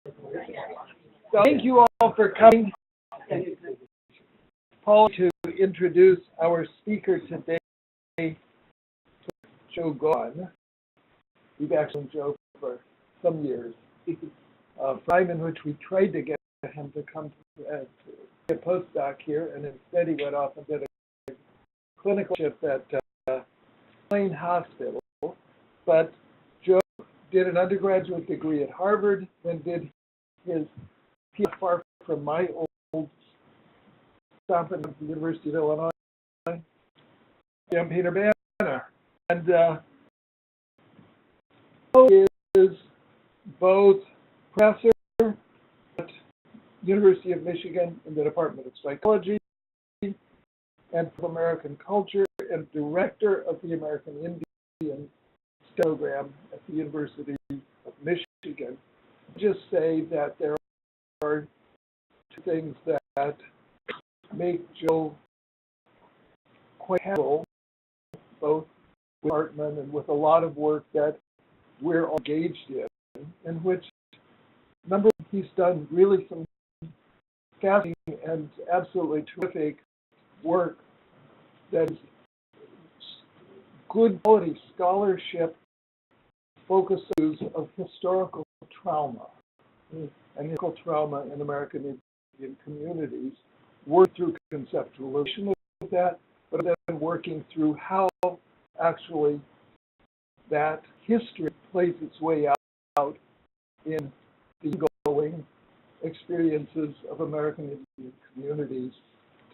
So thank you all for coming. Paul, to introduce our speaker today, Joe Gaughan. We've actually known Joe for some years. Time in which we tried to get him to come to a postdoc here, and instead he went off and did a clinical ship at Plain Hospital. But Joe did an undergraduate degree at Harvard, then did his PhD far from my old stop at the University of Illinois, Urbana. And Joe is both professor at University of Michigan in the Department of Psychology and American Culture, and director of the American Indian program at the University of Michigan. Just say that there are two things that make Joe quite helpful, both with Hartman and with a lot of work that we're engaged in which, number one, he's done really some fascinating and absolutely terrific work that is good quality scholarship focuses of historical trauma and historical trauma in American Indian communities, work through conceptualization of that, but then working through how actually that history plays its way out in the ongoing experiences of American Indian communities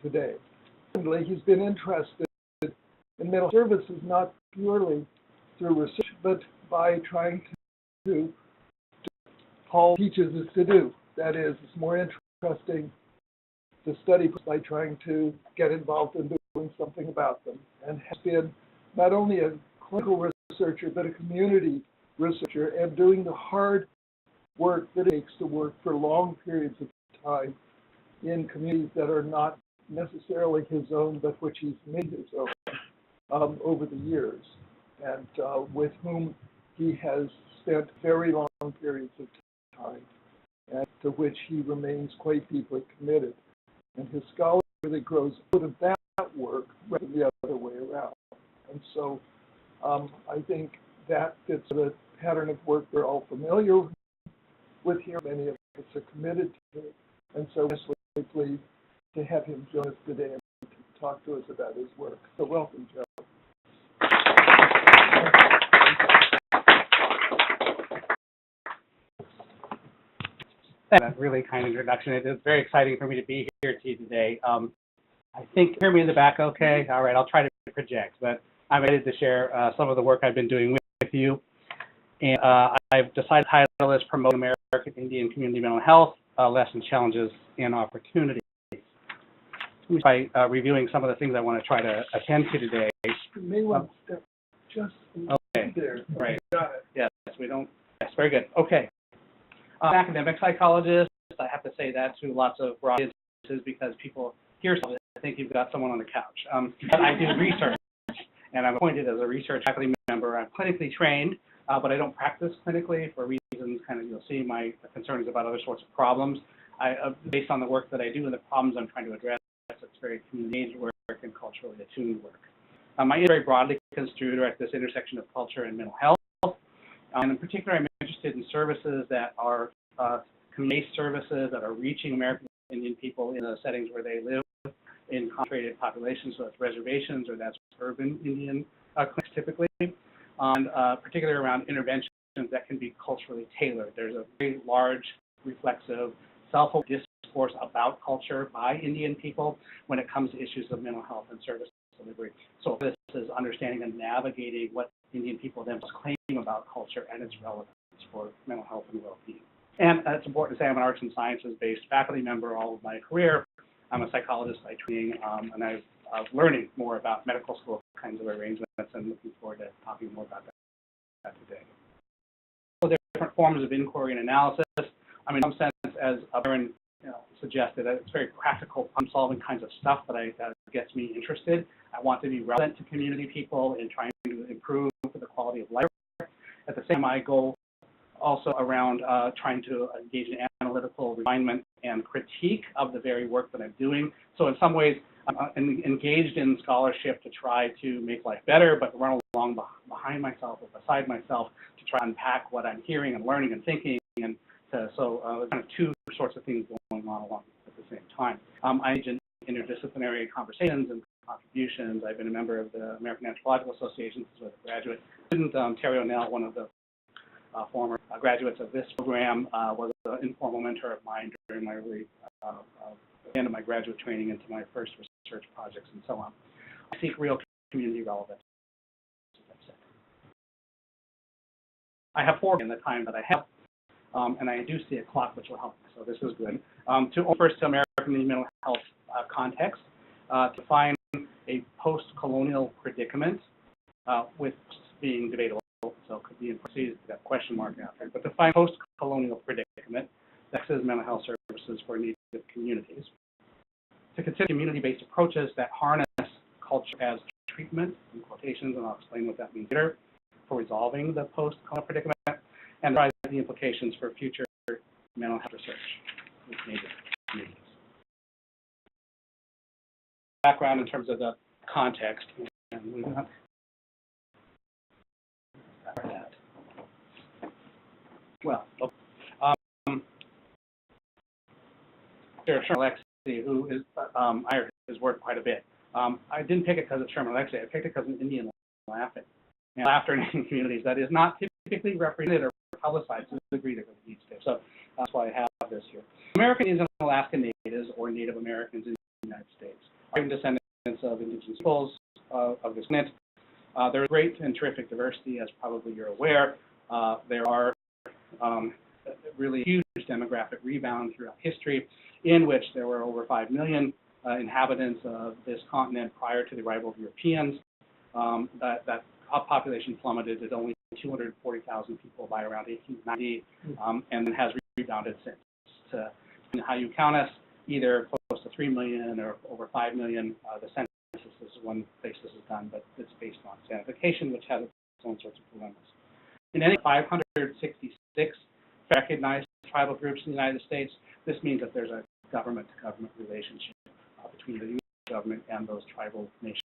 today. Secondly, he's been interested in mental services not purely through research, but by trying to Paul teaches us to do. That is, it's more interesting to study by trying to get involved in doing something about them, and has been not only a clinical researcher, but a community researcher, and doing the hard work that it takes to work for long periods of time in communities that are not necessarily his own, but which he's made his own over the years, and with whom he has spent very long periods of time, and to which he remains quite deeply committed. And his scholarship really grows out of that work rather than the other way around. And so I think that fits the pattern of work we're all familiar with here. Many of us are committed to it. And so we're really pleased to have him join us today and to talk to us about his work. So welcome, Joe. That really kind introduction. It is very exciting for me to be here to you today. I think, hear me in the back okay? All right, I'll try to project, but I'm excited to share some of the work I've been doing with you. And I've decided to title this Promote American Indian Community Mental Health, Lessons, Challenges, and Opportunities. By reviewing some of the things I want to try to attend to today. You may want to step just okay. There. Right. Got it. Yes, we don't. Yes, very good. Okay. Academic psychologist, I have to say that to lots of audiences because people hear something, I think you've got someone on the couch. But I do research, and I'm appointed as a research faculty member. I'm clinically trained, but I don't practice clinically for reasons kind of you'll see my concerns about other sorts of problems. Based on the work that I do and the problems I'm trying to address, it's very community work and culturally attuned work. My is very broadly construed at this intersection of culture and mental health. And in particular, I'm interested in services that are community-based services that are reaching American Indian people in the settings where they live in concentrated populations, so that's reservations or that's urban Indian clinics typically, and particularly around interventions that can be culturally tailored. There's a very large, reflexive, self-aware discourse about culture by Indian people when it comes to issues of mental health and service delivery. So this is understanding and navigating what Indian people themselves claim about culture and its relevance for mental health and well-being. And it's important to say I'm an arts and sciences-based faculty member all of my career. I'm a psychologist by training, and I'm learning more about medical school kinds of arrangements and looking forward to talking more about that today. So there are different forms of inquiry and analysis. I mean, in some sense, as Byron suggested, it's very practical problem-solving kinds of stuff that gets me interested. I want to be relevant to community people in trying to improve the quality of life. At the same time, I go also around trying to engage in analytical refinement and critique of the very work that I'm doing. So in some ways, I'm engaged in scholarship to try to make life better, but run along behind myself or beside myself to try and unpack what I'm hearing and learning and thinking. And so kind of two sorts of things going on along at the same time. I engage in interdisciplinary conversations and contributions. I've been a member of the American Anthropological Association as a graduate student. Terry O'Neill, one of the former graduates of this program, was an informal mentor of mine during my early end of my graduate training into my first research projects and so on. I seek real community relevance, as I've said. I have 4 in the time that I have, and I do see a clock which will help me, so this is good. First to American mental health context, to find a post-colonial predicament, with being debatable, so it could be in parentheses, that question mark after it, but to find post-colonial predicament that accesses mental health services for Native communities. To consider community-based approaches that harness culture as treatment, in quotations, and I'll explain what that means later, for resolving the post-colonial predicament, and the implications for future mental health research with Native communities. Background in terms of the context, and moving on. Well, Sherman Alexie, who is, I heard his work quite a bit. I didn't pick it because of Sherman Alexie. I picked it because of Indian laughing. And laughter in Indian communities that is not typically represented or publicized to the degree that it needs to. So that's why I have this here. American Indians and Alaska Natives, or Native Americans in the United States, are descendants of indigenous peoples of this continent. There is great and terrific diversity, as probably you're aware. There are really huge demographic rebound throughout history, in which there were over 5 million inhabitants of this continent prior to the arrival of Europeans. That population plummeted to only 240,000 people by around 1890, and then has rebounded since. How you count us, either close to 3 million or over 5 million, the census is one place this is done, but it's based on stratification, which has its own sorts of dilemmas. In any 566 recognized tribal groups in the United States, this means that there's a government-to-government relationship between the U.S. government and those tribal nations.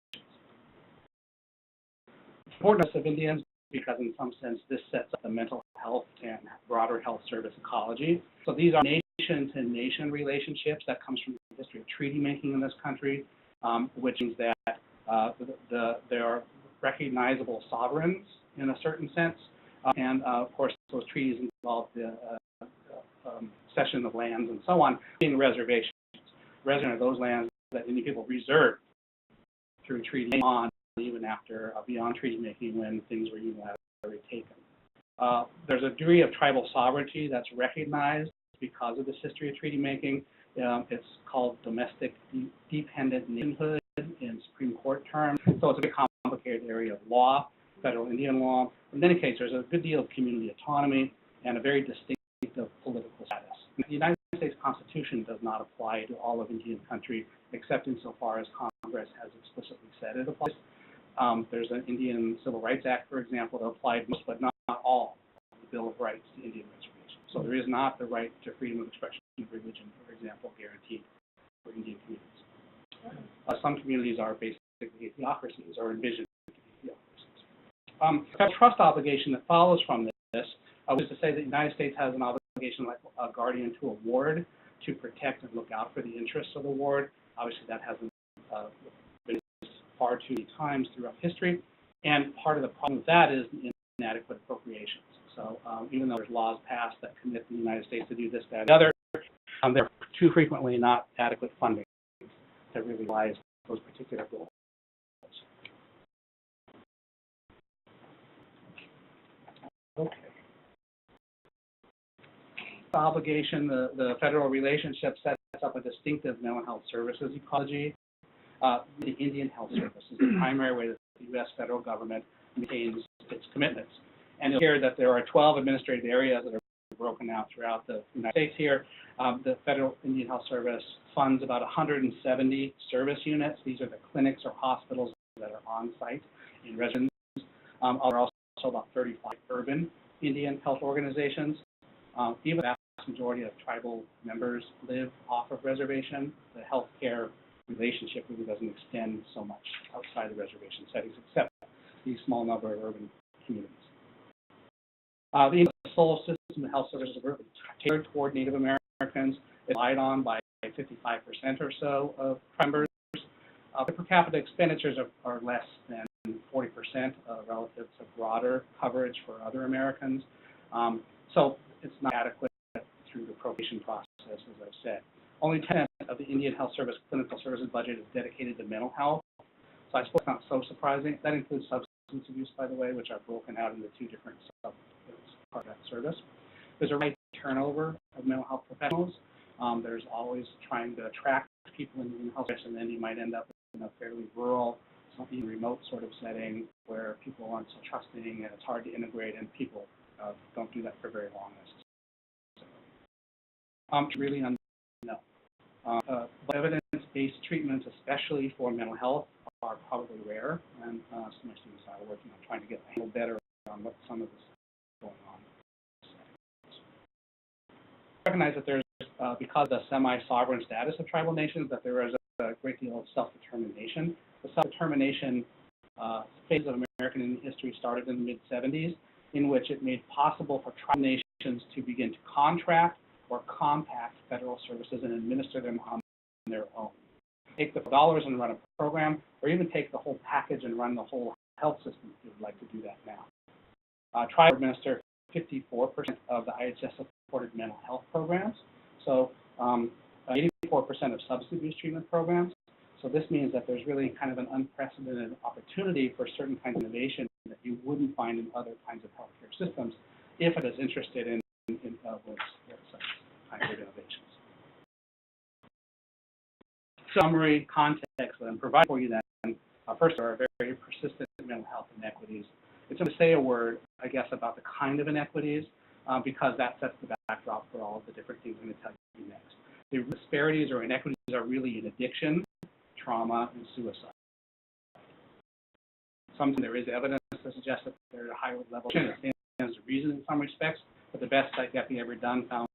The importance of Indians, because in some sense this sets up the mental health and broader health service ecology. So these are nation-to-nation relationships that comes from the history of treaty making in this country, which means that there are recognizable sovereigns in a certain sense, and of course those treaties involve the cession of lands and so on, being reservations. Reservations are those lands that Indian people reserve through treaty on, even after beyond treaty making when things were unilaterally taken. There's a degree of tribal sovereignty that's recognized because of this history of treaty making. It's called domestic dependent nationhood in Supreme Court terms. So it's a bit complicated area of law, federal Indian law. In any case, there's a good deal of community autonomy and a very distinctive political status. The United States Constitution does not apply to all of Indian country, except insofar as Congress has explicitly said it applies. There's an Indian Civil Rights Act, for example, that applied most, but not all, of the Bill of Rights to Indian reservations. So there is not the right to freedom of expression of religion, for example, guaranteed for Indian communities. Some communities are basically theocracies or envisioned to be theocracies. The trust obligation that follows from this is to say that the United States has an obligation like a guardian to a ward to protect and look out for the interests of the ward. Obviously, that hasn't been far too many times throughout history, and part of the problem with that is inadequate appropriations. So even though there's laws passed that commit the United States to do this, that, and the other, there are too frequently not adequate funding to really realize those particular goals. Okay. The obligation, the federal relationship sets up a distinctive mental health services ecology. The Indian Health Service is the primary way that the U.S. federal government maintains its commitments. And you'll hear that there are 12 administrative areas that are broken out throughout the United States here. The Federal Indian Health Service funds about 170 service units. These are the clinics or hospitals that are on site in residence. There are also about 35 urban Indian health organizations. Even the vast majority of tribal members live off of reservation. The healthcare relationship really doesn't extend so much outside the reservation settings, except the small number of urban communities. The Indian Soul System of Health Services are really tailored toward Native Americans. It's relied on by 55% or so of members. The per capita expenditures are less than 40% relative to broader coverage for other Americans. So it's not adequate through the appropriation process, as I've said. Only 10% of the Indian Health Service clinical services budget is dedicated to mental health. So I suppose it's not so surprising. That includes substance abuse, by the way, which are broken out into two different parts of that service. There's a high turnover of mental health professionals. There's always trying to attract people into the health service, and then you might end up in a fairly rural, even remote sort of setting where people aren't so trusting and it's hard to integrate, and people don't do that for very long. Really evidence-based treatments, especially for mental health, are probably rare, and some of my students are working on trying to get a handle better on what some of this is going on. Recognize that there's, because of the semi-sovereign status of tribal nations, that there is a great deal of self-determination. The self-determination phase of American Indian history started in the mid-70s, in which it made possible for tribal nations to begin to contract or compact federal services and administer them on their own. Take the dollars and run a program, or even take the whole package and run the whole health system if you'd like to do that now. Tribes administer 54% of the IHS-supported mental health programs, so 84% of substance abuse treatment programs. So this means that there's really kind of an unprecedented opportunity for certain kinds of innovation that you wouldn't find in other kinds of healthcare systems if it is interested in such kinds of innovations. Summary context that I'm providing for you then, first, there are very persistent mental health inequities. It's going to say a word, I guess, about the kind of inequities because that sets the backdrop for all of the different things I'm going to tell you next. The disparities or inequities are really in addiction, trauma, and suicide. Sometimes there is evidence to suggest that there are a higher level. It stands to reason in some respects, but the best psychiatry ever done found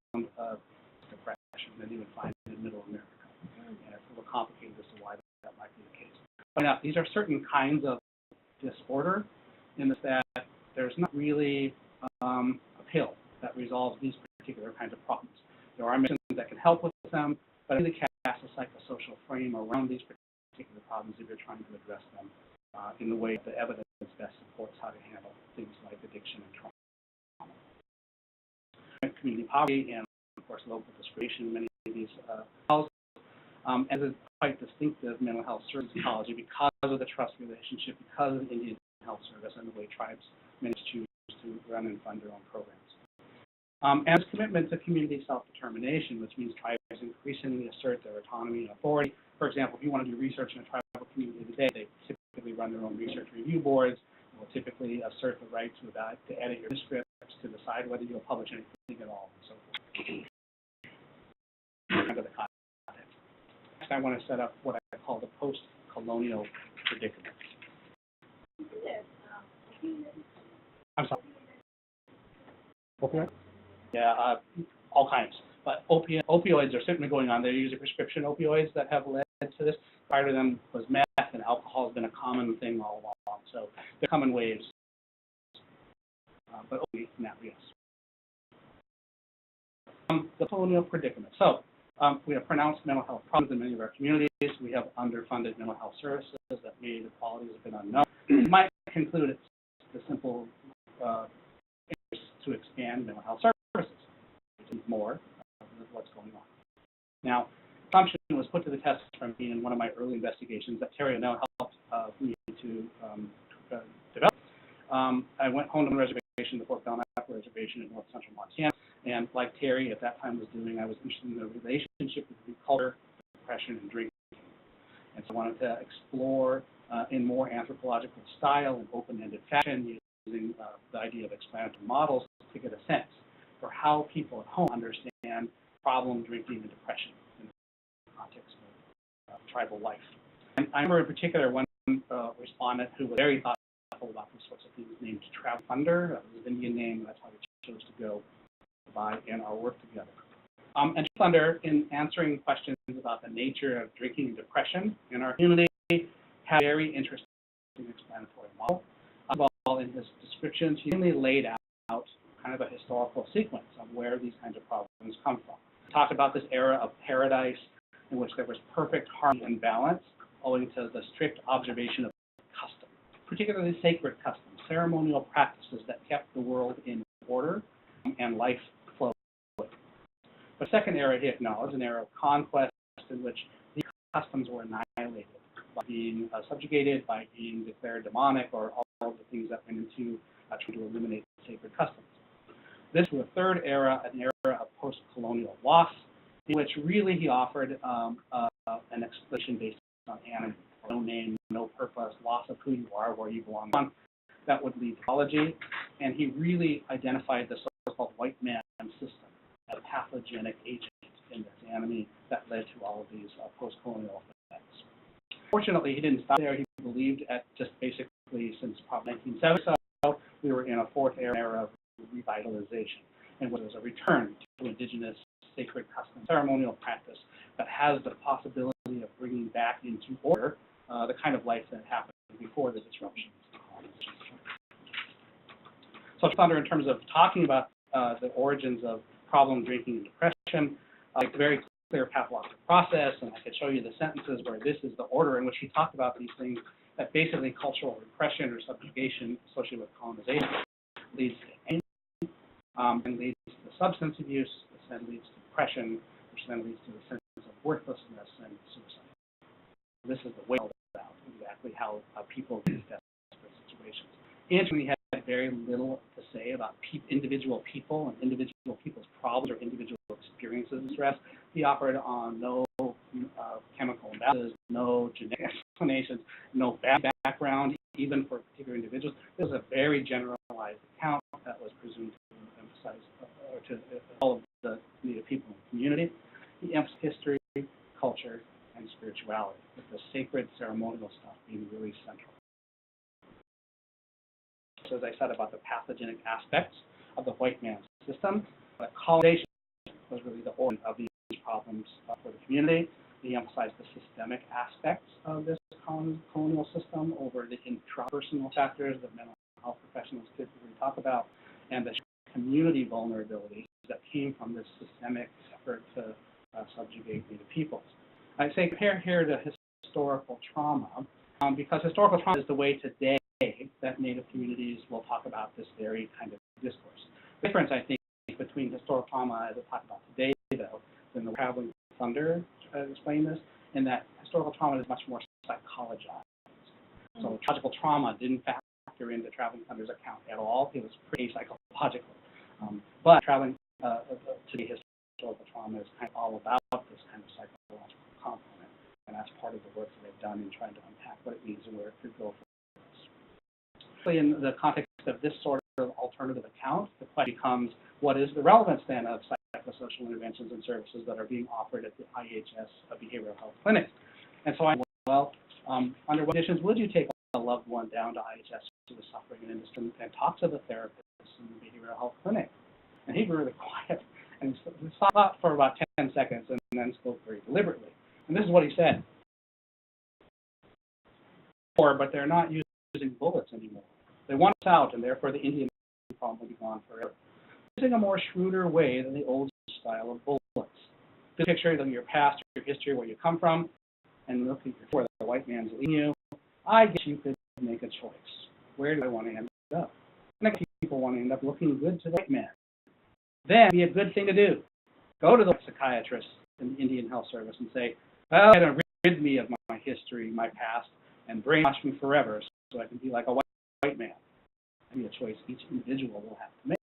depression than you would find in Middle America. And it's a little complicated as to why that might be the case. But now, these are certain kinds of disorder in the that there's not really a pill that resolves these particular kinds of problems. There are medicines that can help with them, but it really casts a psychosocial frame around these particular problems if you're trying to address them in the way the evidence best supports how to handle things like addiction and trauma. Community poverty and, of course, local discrimination in many of these health as a quite distinctive mental health service ecology because of the trust relationship, because of the Indian Health Service and the way tribes manage to run and fund their own programs. And its commitment to community self-determination, which means tribes increasingly assert their autonomy and authority. For example, if you want to do research in a tribal community today, they typically run their own research review boards, will typically assert the right to edit your manuscripts, to decide whether you'll publish anything at all, and so forth. Under the context. Next, I want to set up what I call the post-colonial predicament. I'm sorry. Okay. Yeah, all kinds. But opioids are certainly going on. They're using prescription opioids that have led to this. Prior to them was meth, and alcohol has been a common thing all along. So they're coming waves. But opioids, not yes. The colonial predicament. So we have pronounced mental health problems in many of our communities. We have underfunded mental health services that made the qualities have been unknown. You might conclude it's the simple to expand mental health services, which is more of what's going on. Now, assumption was put to the test from me in one of my early investigations that Terry O'Neill helped me to develop. I went home to the reservation, the Fort Belknap Reservation in north central Montana, and like Terry at that time was doing, I was interested in the relationship between culture, depression, and drinking. And so I wanted to explore in more anthropological style and open-ended fashion using the idea of explanatory models to get a sense for how people at home understand problem drinking and depression in the context of tribal life. And I remember in particular one respondent who was very thoughtful about these sorts of things named Travel Thunder. That was his Indian name, that's how he go by in our work together. And Thunder, in answering questions about the nature of drinking and depression in our community, had a very interesting explanatory model. First of all, in his descriptions, he mainly laid out kind of a historical sequence of where these kinds of problems come from. He talked about this era of paradise in which there was perfect harmony and balance owing to the strict observation of custom, particularly sacred customs, ceremonial practices that kept the world in order and life flowing. The second era he acknowledged, an era of conquest in which these customs were annihilated by being subjugated, by being declared demonic, or all of the things that went into trying to eliminate sacred customs. This was a third era, an era of post-colonial loss, in which really he offered an explanation based on anonymity, no name, no purpose, loss of who you are, where you belong, that would lead to apology, and he really identified the so-called white man system as a pathogenic agent in this enemy that led to all of these post-colonial effects. Fortunately, he didn't stop there. He believed at just basically since probably 1970 or so, we were in a fourth era of revitalization, and was a return to indigenous sacred custom ceremonial practice that has the possibility of bringing back into order the kind of life that happened before the disruptions. So Thunder, in terms of talking about the origins of problem drinking and depression, it's a very clear pathological process, and I could show you the sentences where this is the order in which he talked about these things, that basically cultural repression or subjugation associated with colonization leads to anger, and leads to substance abuse, which then leads to depression, which then leads to a sense of worthlessness and suicide. This is the way about exactly how people get into desperate situations. Interestingly, he had very little to say about individual people and individual people's problems or individual experiences of stress. He offered on no chemical imbalances, no genetic explanations, no background, even for particular individuals. This was a very generalized account that was presumed to emphasize to all of the Native people in the community. He emphasized history, culture, and spirituality, with the sacred ceremonial stuff being really central. So as I said about the pathogenic aspects of the white man's system, colonization was really the origin of these problems for the community. He emphasized the systemic aspects of this colonial system over the intrapersonal factors that mental health professionals typically talk about, and the community vulnerabilities that came from this systemic effort to subjugate Native peoples. I say compare here to historical trauma, because historical trauma is the way today that Native communities will talk about this very kind of discourse. The difference, I think, between historical trauma as I talk about today, though, than the Traveling Thunder explain this, in that historical trauma is much more psychologized. So tragical trauma didn't factor into Traveling Thunder's account at all. It was pretty psychological. But traveling today, historical trauma is kind of all about this kind of psychological component, and that's part of the work that they've done in trying to unpack what it means and where it could go from this. In the context of this sort of alternative account, the question becomes, what is the relevance then of psychosocial interventions and services that are being offered at the IHS behavioral health clinic? And so I went, well, under what conditions would you take a loved one down to IHS who was suffering in industry and talk to the therapist in the behavioral health clinic? And he grew really quiet and stopped for about 10 seconds and then spoke very deliberately. And this is what he said. But they're not using bullets anymore. They want us out, and therefore the Indian problem will be gone forever. Using a more shrewder way than the old style of bullets. Just picture of your past, your history, where you come from, and look at where the white man's leading you. I guess you could make a choice. Where do I want to end up? Next, people want to end up looking good to the white man. Then, it'd be a good thing to do. Go to the psychiatrist in the Indian Health Service and say, well, I'm going to rid me of my history, my past, and brainwash me forever so I can be like a white man. That'd be a choice each individual will have to make.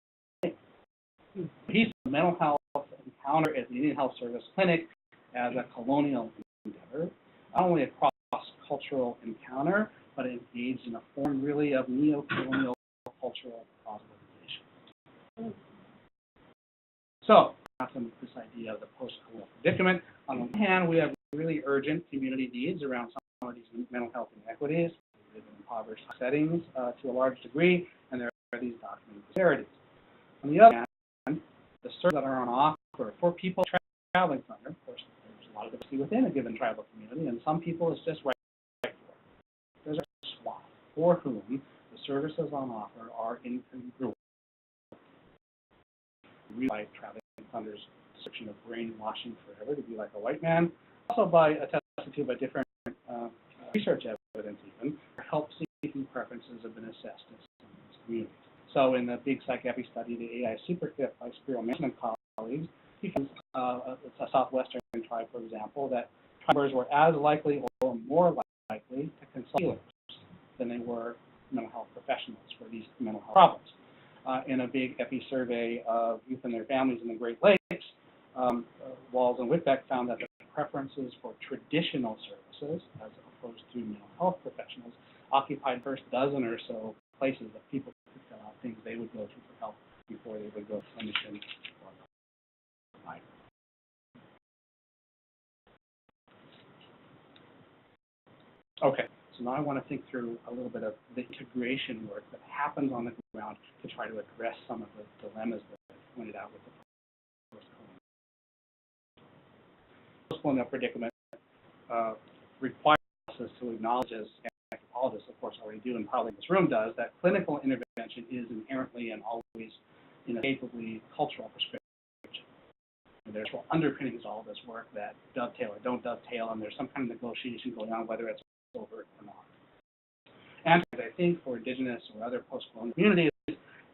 He's a mental health encounter at the Indian Health Service clinic as a colonial endeavor, not only a cross-cultural encounter, but engaged in a form really of neo-colonial cultural positivization. So, this idea of the post-colonial predicament. On the one hand, we have really urgent community needs around some of these mental health inequities. We live in impoverished settings to a large degree, and there are these documented disparities. On the other hand, services that are on offer for people traveling from there. Of course, there's a lot of diversity within a given tribal community, and some people it's just right for. There's a swath for whom the services on offer are incongruent. By Traveling Thunder's description of brainwashing forever to be like a white man, also by attested to by different research evidence even, help-seeking preferences have been assessed in some of these communities. So in the Big Psych Epi study, the AI Superkit by Spiro Manson and colleagues, because it's a southwestern tribe, for example, that tribers were as likely or more likely to consult healers than they were mental health professionals for these mental health problems. In a big EPI survey of youth and their families in the Great Lakes, Walls and Whitbeck found that the preferences for traditional services, as opposed to mental health professionals, occupied the first dozen or so places that people could fill out things they would go to for help before they would go to clinician or provider. Okay. So now I want to think through a little bit of the integration work that happens on the ground to try to address some of the dilemmas that I pointed out with the post-colonial predicament requires us to acknowledge, as anthropologists, of course, already do, and probably in this room does, that clinical intervention is inherently and always inescapably cultural prescription. And there's underpinnings all of this work that dovetail or don't dovetail, and there's some kind of negotiation going on, whether it's overt or not. And I think for indigenous or other post-colonial communities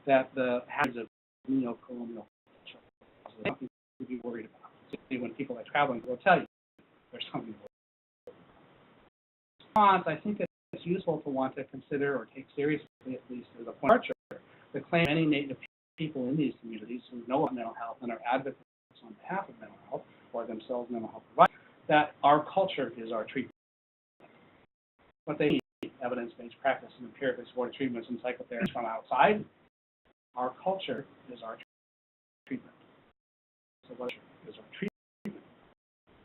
that the hazards of neo-colonial culture is something to be worried about. See, when people are traveling, they'll tell you there's something to worry about. I think it's useful to want to consider or take seriously, at least as a point of departure, the claim many Native people in these communities who know about mental health and are advocates on behalf of mental health or themselves mental health providers, that our culture is our treatment. What they need, evidence-based practice and empirically supported treatments and psychotherapies from outside, our culture is our treatment. So what is our treatment?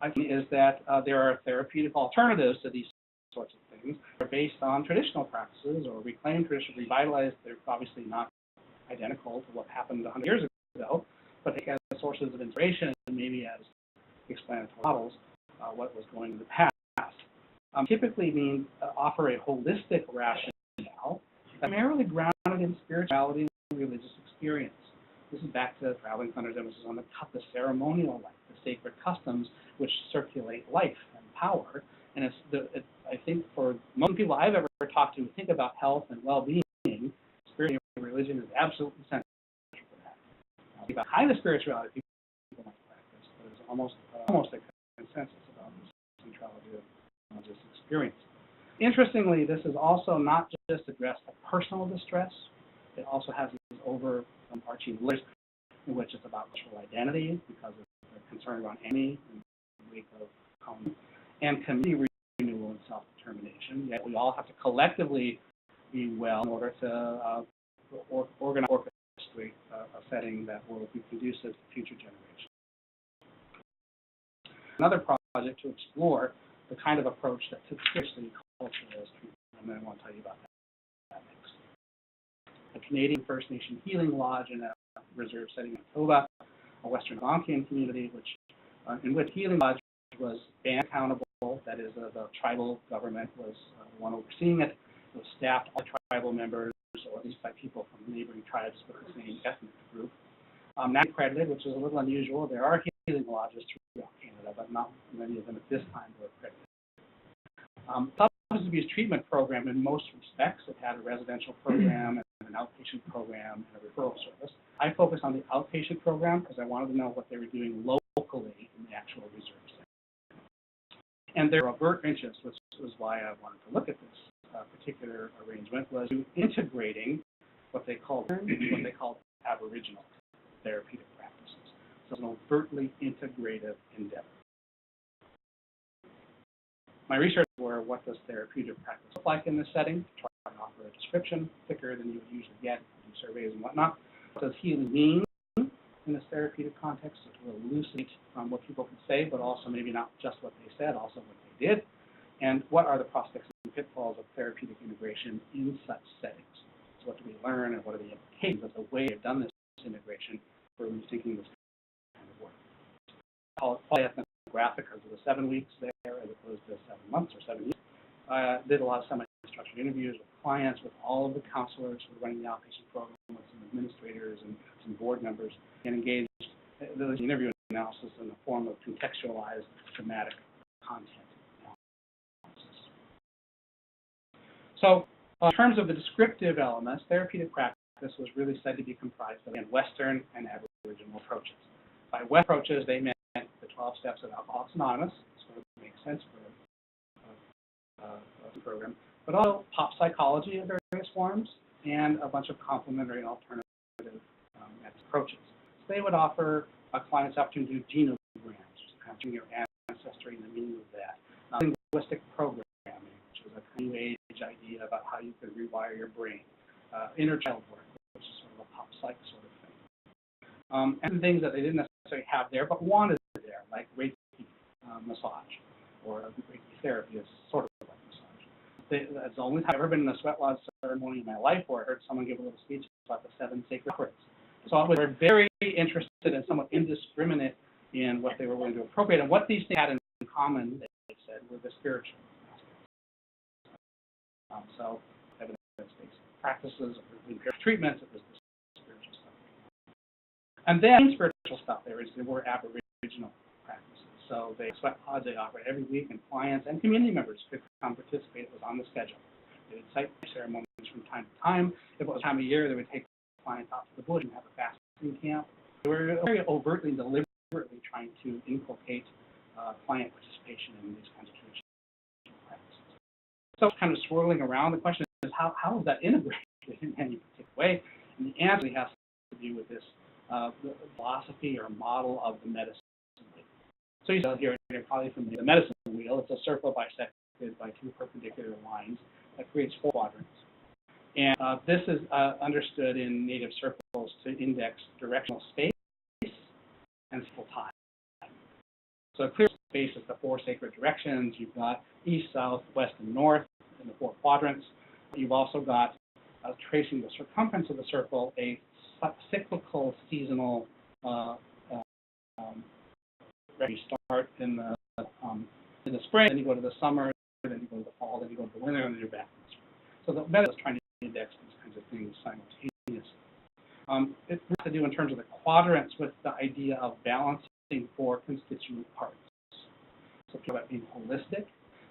I think is that there are therapeutic alternatives to these sorts of things. They're based on traditional practices or reclaimed tradition, revitalized. They're obviously not identical to what happened 100 years ago, but they have sources of inspiration and maybe as explanatory models what was going in the past. Typically offer a holistic rationale primarily grounded in spirituality and religious experience. This is back to Traveling Thunder's emphasis on the ceremonial life, the sacred customs which circulate life and power. And I think for most people I've ever talked to who think about health and well-being, spirituality and religion is absolutely central for that. About kind of spirituality people might practice, but there's almost a consensus about this centrality of religious experience. Interestingly, this is also not just addressed to personal distress. It also has these overarching layers in which it's about cultural identity because of the concern around enemy in the wake of colony, and community renewal and self-determination. Yet we all have to collectively be well in order to organize, orchestrate a setting that will be conducive to future generations. Another project to explore the kind of approach that took seriously culture as treatment, and I want to tell you about that next. The Canadian First Nation Healing Lodge in a reserve setting in Manitoba, a Western Algonquian community, in which Healing Lodge was band accountable, that is, the tribal government was the one overseeing it. It was staffed by tribal members, or at least by people from neighboring tribes with the same ethnic group. Now accredited, which is a little unusual. There are healing lodges throughout Canada, but not many of them at this time were accredited. Substance abuse treatment program, in most respects, it had a residential program and an outpatient program and a referral service. I focused on the outpatient program because I wanted to know what they were doing locally in the actual reserve center. And their overt interest, which was why I wanted to look at this particular arrangement, was integrating what they called Aboriginal therapeutic practices. So it's an overtly integrative endeavor. My research were what does therapeutic practice look like in this setting, to try and offer a description thicker than you would usually get in surveys and whatnot. What does healing mean in this therapeutic context, so to elucidate what people could say, but also maybe not just what they said, also what they did, and what are the prospects and pitfalls of therapeutic integration in such settings. So what do we learn, and what are the implications of the way they've done this integration for rethinking this call it ethnographic because it was 7 weeks there as opposed to 7 months or 7 years. Did a lot of semi-structured interviews with clients, with all of the counselors who were running the outpatient program, with some administrators and some board members, and engaged those interview analysis in the form of contextualized thematic content analysis. So, in terms of the descriptive elements, therapeutic practice was really said to be comprised of, again, Western and Aboriginal approaches. By Western approaches, they meant the 12 steps of Alcoholics Anonymous, sort of makes sense for a program, but also pop psychology in various forms and a bunch of complementary and alternative approaches. So they would offer clients opportunity to do genograms, capturing your ancestry and the meaning of that. Linguistic programming, which is a new age idea about how you can rewire your brain. Inner child work, which is sort of a pop psych sort of thing. And things that they didn't necessarily have there, but wanted there, like Reiki massage, or Reiki therapy is sort of like massage. That's the only time I've ever been in a sweat lodge ceremony in my life where I heard someone give a little speech about the 7 sacred chakras. So I was very interested and somewhat indiscriminate in what they were willing to appropriate. And what these things had in common, they said, were the spiritual aspects. So evidence-based practices, empirical treatments, it was the spiritual stuff. And then spiritual stuff, there were Aboriginal practices. So they sweat pods they offered every week, and clients and community members could come participate. It was on the schedule. They would cite ceremonies from time to time. If it was time of year, they would take clients out to the bush and have a fasting camp. They were very overtly, deliberately trying to inculcate client participation in these kinds of traditional practices. So kind of swirling around, the question is how is that integrated in any particular way? And the answer has to do with this philosophy or model of the medicine wheel. So you see here, you're probably familiar with the medicine wheel. It's a circle bisected by 2 perpendicular lines that creates 4 quadrants. And this is understood in native circles to index directional space and spatial time. So a clear space is the 4 sacred directions. You've got east, south, west, and north in the 4 quadrants. You've also got, tracing the circumference of the circle, a cyclical seasonal you start in the spring, then you go to the summer, then you go to the fall, then you go to the winter, and then you're back in the spring. So the method is trying to index these kinds of things simultaneously. It has to do in terms of the quadrants with the idea of balancing 4 constituent parts. So think about being holistic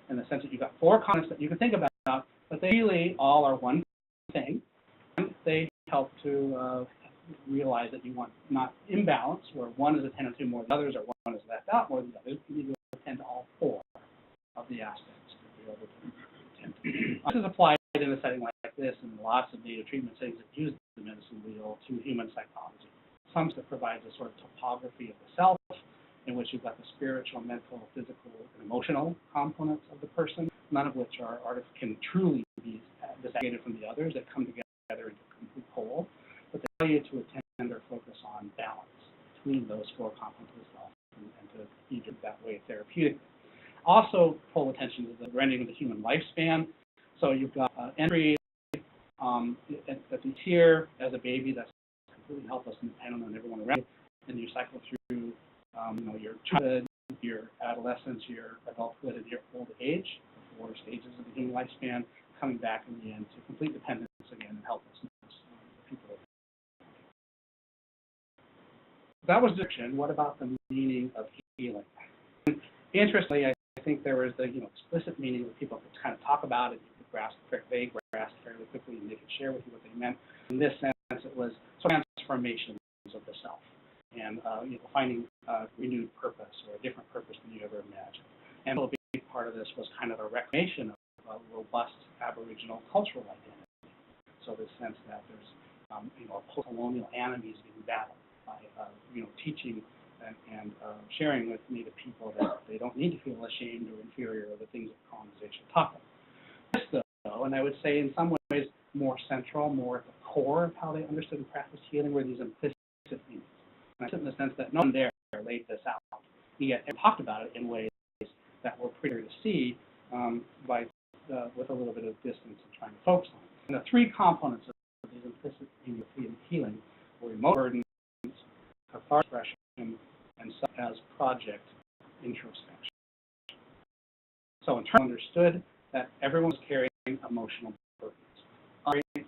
in the sense that you've got 4 components that you can think about, but they really all are one thing. And they help to realize that you want not imbalance, where one is a tendency more than others, or one is left out more than others. You need to attend to all 4 of the aspects to be able to attend to. This is applied in a setting like this and lots of native treatment settings that use the medicine wheel to human psychology. Some that provides a sort of topography of the self, in which you've got the spiritual, mental, physical, and emotional components of the person, none of which can truly be disaggregated from the others, that come together into a complete whole. But they allow you to attend or focus on balance between those 4 components of the self and to be that way therapeutic. Also, pull attention to the rendering of the human lifespan. So you've got entry at the tier as a baby that's completely helpless and dependent on everyone around you, and you cycle through your childhood, your adolescence, your adulthood, and your old age, the 4 stages of the human lifespan, coming back in the end to complete dependence again and helplessness. People. That was diction. What about the meaning of healing? Interestingly, I think there was the explicit meaning that people could kind of talk about it. You could grasp fairly quickly, and they could share with you what they meant. In this sense, it was transformations of the self, and finding renewed purpose or a different purpose than you ever imagined. And a big part of this was kind of a reclamation of a robust Aboriginal cultural identity. So this sense that there's post-colonial enemies being battled by teaching and sharing with Native people that they don't need to feel ashamed or inferior of the things that colonization taught them. This, though, and I would say in some ways more central, more at the core of how they understood and practiced healing, were these implicit meanings. And I said in the sense that no one there laid this out, yet and talked about it in ways that were prettier to see with a little bit of distance and trying to focus on it. And the 3 components of these implicit meanings of healing were emotional burdens, cathartic expression, and some as project introspection. So in turn, understood that everyone was carrying emotional burdens.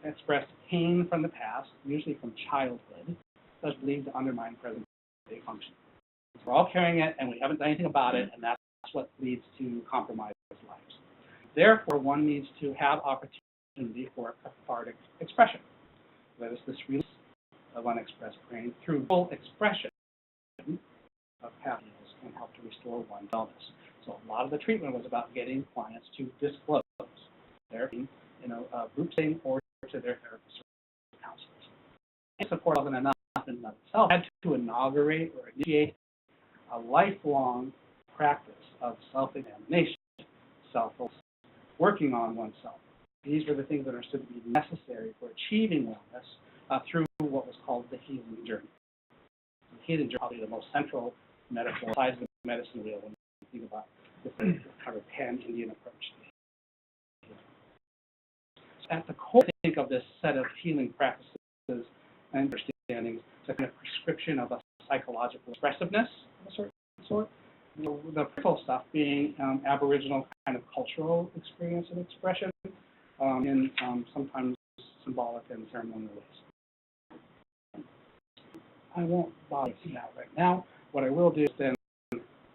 Expressed pain from the past, usually from childhood, that's believed to undermine present-day function. So we're all carrying it, and we haven't done anything about it, and that's what leads to compromised lives. Therefore, one needs to have opportunity for cathartic expression. That is, this release of unexpressed pain through full expression of happiness can help to restore one's wellness. So a lot of the treatment was about getting clients to disclose their pain in a group setting or to their therapists or counselors. And support wasn't enough in and of itself. Had to inaugurate or initiate a lifelong practice of self-examination, working on oneself. These were the things that are understood to be necessary for achieving wellness through what was called the healing journey. The healing journey is probably the most central metaphor besides the medicine wheel when you think about this kind of pan-Indian approach. At the core, I think, of this set of healing practices and understandings, it's a kind of prescription of a psychological expressiveness of a certain sort. The peripheral stuff being Aboriginal kind of cultural experience and expression in sometimes symbolic and ceremonial ways. I won't bother with that right now. What I will do is then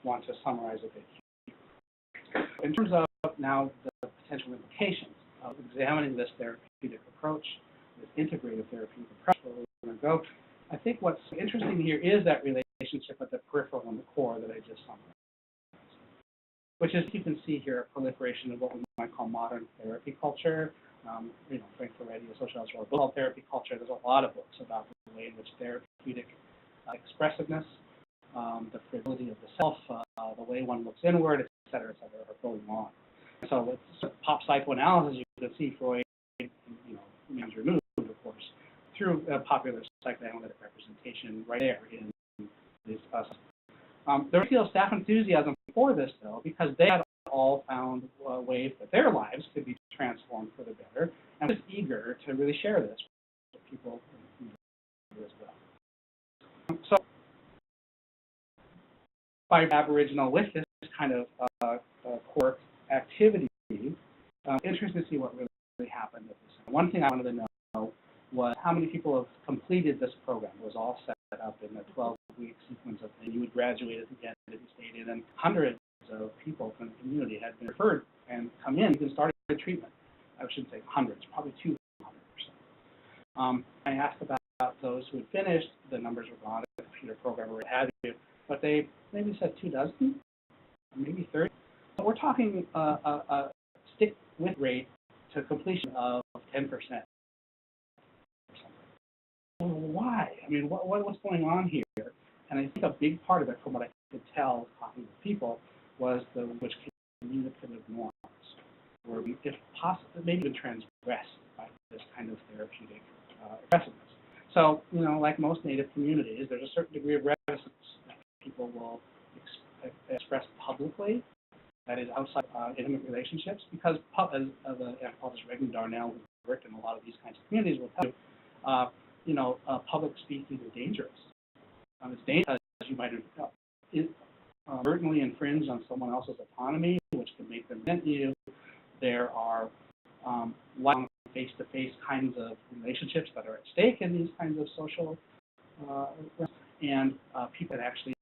want to summarize a bit here. In terms of now the potential implications of examining this therapeutic approach, this integrative therapeutic approach where we're going to go, I think what's interesting here is that relationship with the peripheral and the core that I just summarized, which is, you can see here, a proliferation of what we might call modern therapy culture. Frank Ferretti, a social wrote a book called Therapy Culture. There's a lot of books about the way in which therapeutic expressiveness, the fragility of the self, the way one looks inward, et cetera, are going on. So with pop psychoanalysis, you can see Freud, means removed, of course, through popular psychoanalytic representation right there in this. There was still staff enthusiasm for this, though, because they had all found ways that their lives could be transformed for the better, and was eager to really share this with people as well. So, by Aboriginal with this kind of core activity, interesting to see what really happened at this. One thing I wanted to know was how many people have completed this program. It was all set up in a 12-week sequence of things. You would graduate at the end if you stayed in, and hundreds of people from the community had been referred and come in and started treatment. I shouldn't say hundreds, probably 200 or so. I asked about those who had finished. The numbers were gone, the computer program or what have you, but they maybe said 24, maybe 30. So we're talking a stick-with rate to completion of 10%. So why? I mean, what's going on here? And I think a big part of it, from what I could tell talking with people, was the which communicative norms were, if possible, maybe even transgressed by this kind of therapeutic expressiveness. So, like most Native communities, there's a certain degree of reticence that people will express publicly, that is outside intimate relationships, because as the anthropologist Regan Darnell, who worked in a lot of these kinds of communities, will tell you, public speaking is dangerous. It's dangerous because you might inadvertently infringe on someone else's autonomy, which can make them resent you. There are long face-to-face kinds of relationships that are at stake in these kinds of social and people that actually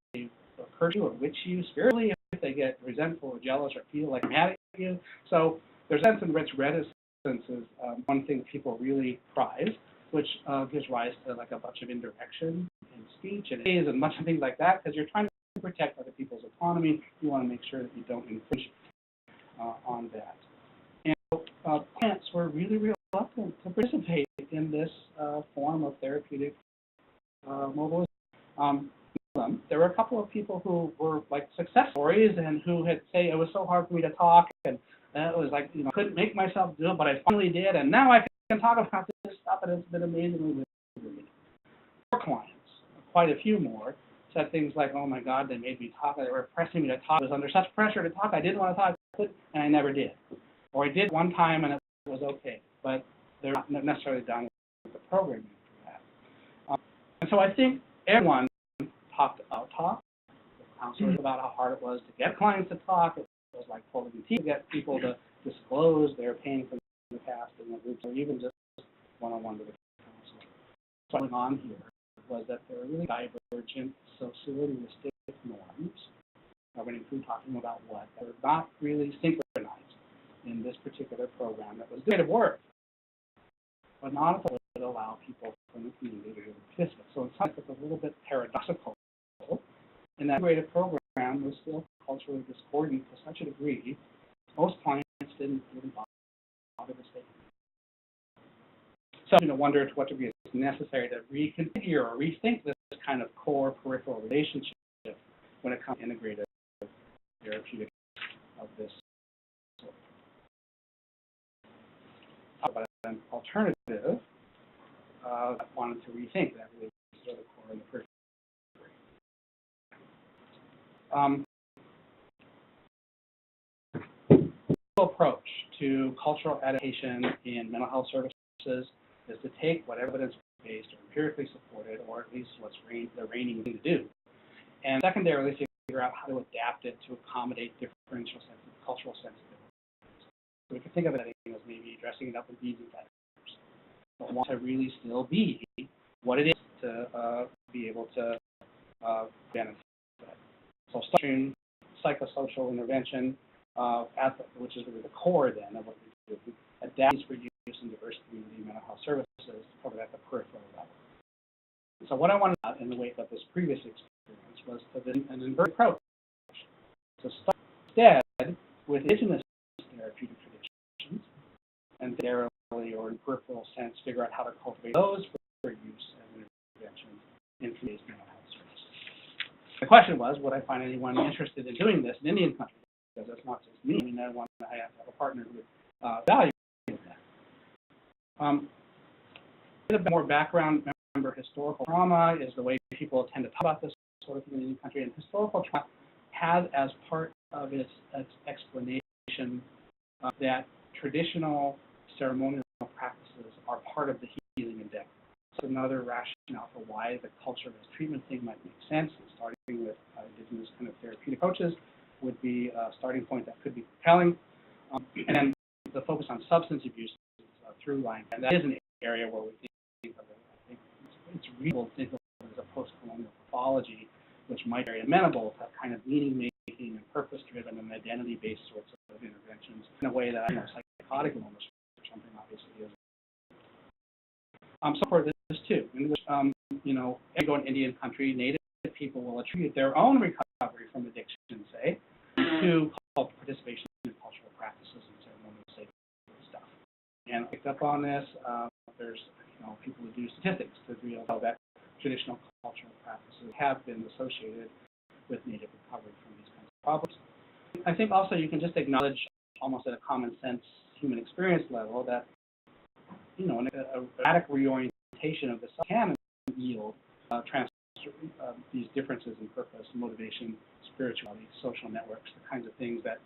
curse you or witch you spiritually if they get resentful or jealous or feel like mad at you. So there's sense in which reticence is one thing people really prize, which gives rise to like a bunch of indirection in speech and essays and much of things like that, because you're trying to protect other people's autonomy. You want to make sure that you don't infringe on that. And clients were really reluctant to participate in this form of therapeutic mobilization. There were a couple of people who were like success stories and who had say it was so hard for me to talk, and it was like, couldn't make myself do it, but I finally did, and now I can talk about this stuff, and it's been amazingly liberating. More clients, quite a few more, said things like, oh my God, they made me talk, they were pressing me to talk, I was under such pressure to talk, I didn't want to talk, and I never did. Or I did one time and it was okay, but they're not necessarily done with the programming for that. And so I think everyone talked about talk, counselors about how hard it was to get clients to talk. It was like pulling teeth to get people to disclose their pain from the past in the groups, or even just one-on-one with the counselor. So what's going on here was that there are really divergent sociolinguistic norms, when include talking about what, that are not really synchronized in this particular program that was doing work, but not if it would allow people from the community to participate. So in some ways, it's a little bit paradoxical in that integrated program was still culturally discordant to such a degree, most clients didn't really bother to stay. So I wonder to what degree it's necessary to reconfigure or rethink this kind of core peripheral relationship when it comes to integrated therapeutic of this sort. But an alternative I wanted to rethink that really sort of the core and the periphery. Approach to cultural adaptation in mental health services is to take what evidence-based or empirically supported, or at least what's the reigning thing to do, and secondarily figure out how to adapt it to accommodate differential cultural sensitivities. So we can think of it as maybe dressing it up in beads and feathers, but want to really still be what it is to be able to benefit. So starting psychosocial intervention, which is really the core then of what we do, adapts for use in diverse community mental health services covered at the peripheral level. So what I wanted to do in the wake of this previous experience was to then an inverted approach. So start instead with indigenous therapeutic traditions, and narrowly or in peripheral sense figure out how to cultivate those for use as interventions in today's mental health services. The question was, would I find anyone interested in doing this in Indian country? Because it's not just me. I mean, I want to have a partner who would value that. A bit more background. Remember, historical trauma is the way people tend to talk about this sort of thing in Indian country, and historical trauma has as part of its explanation that traditional ceremonial practices are part of the healing endeavor. So another rationale for why the culture as treatment thing might make sense, and starting with indigenous kind of therapeutic approaches would be a starting point that could be compelling. And then the focus on substance abuse through line, and that is an area where we think of it. I think it's reasonable to think of it as a post-colonial pathology, which might be very amenable to kind of meaning-making and purpose-driven and identity-based sorts of interventions in a way that psychotic illness or something obviously is. So for this too, in which if you go in Indian country, Native people will attribute their own recovery from addiction, say, to participation in cultural practices and ceremonial sacred stuff. And I picked up on this. There's people who do statistics to reveal that traditional cultural practices have been associated with Native recovery from these kinds of problems. I think also you can just acknowledge, almost at a common sense human experience level, that a radical reorientation of the self can yield these differences in purpose, motivation, spirituality, social networks, the kinds of things that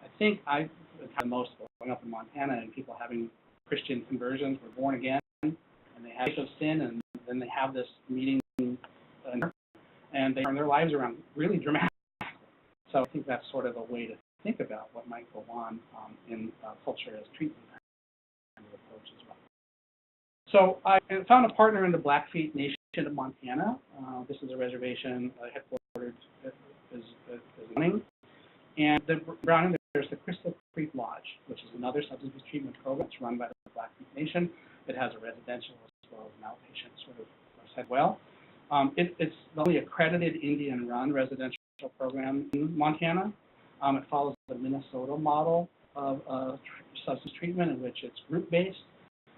I think I've had most growing up in Montana, and people having Christian conversions, were born again, and they have of sin, and then they have this meeting, and they turn their lives around really dramatically. So I think that's sort of a way to think about what might go on in culture as treatment kind of approach as well. So I found a partner in the Blackfeet Nation of Montana. This is a reservation headquartered is Browning. And Browning, there's the Crystal Creek Lodge, which is another substance abuse treatment program. It's run by the Blackfeet Nation. It has a residential as well as an outpatient sort of said well. It's the only accredited Indian-run residential program in Montana. It follows the Minnesota model of substance treatment, in which it's group-based,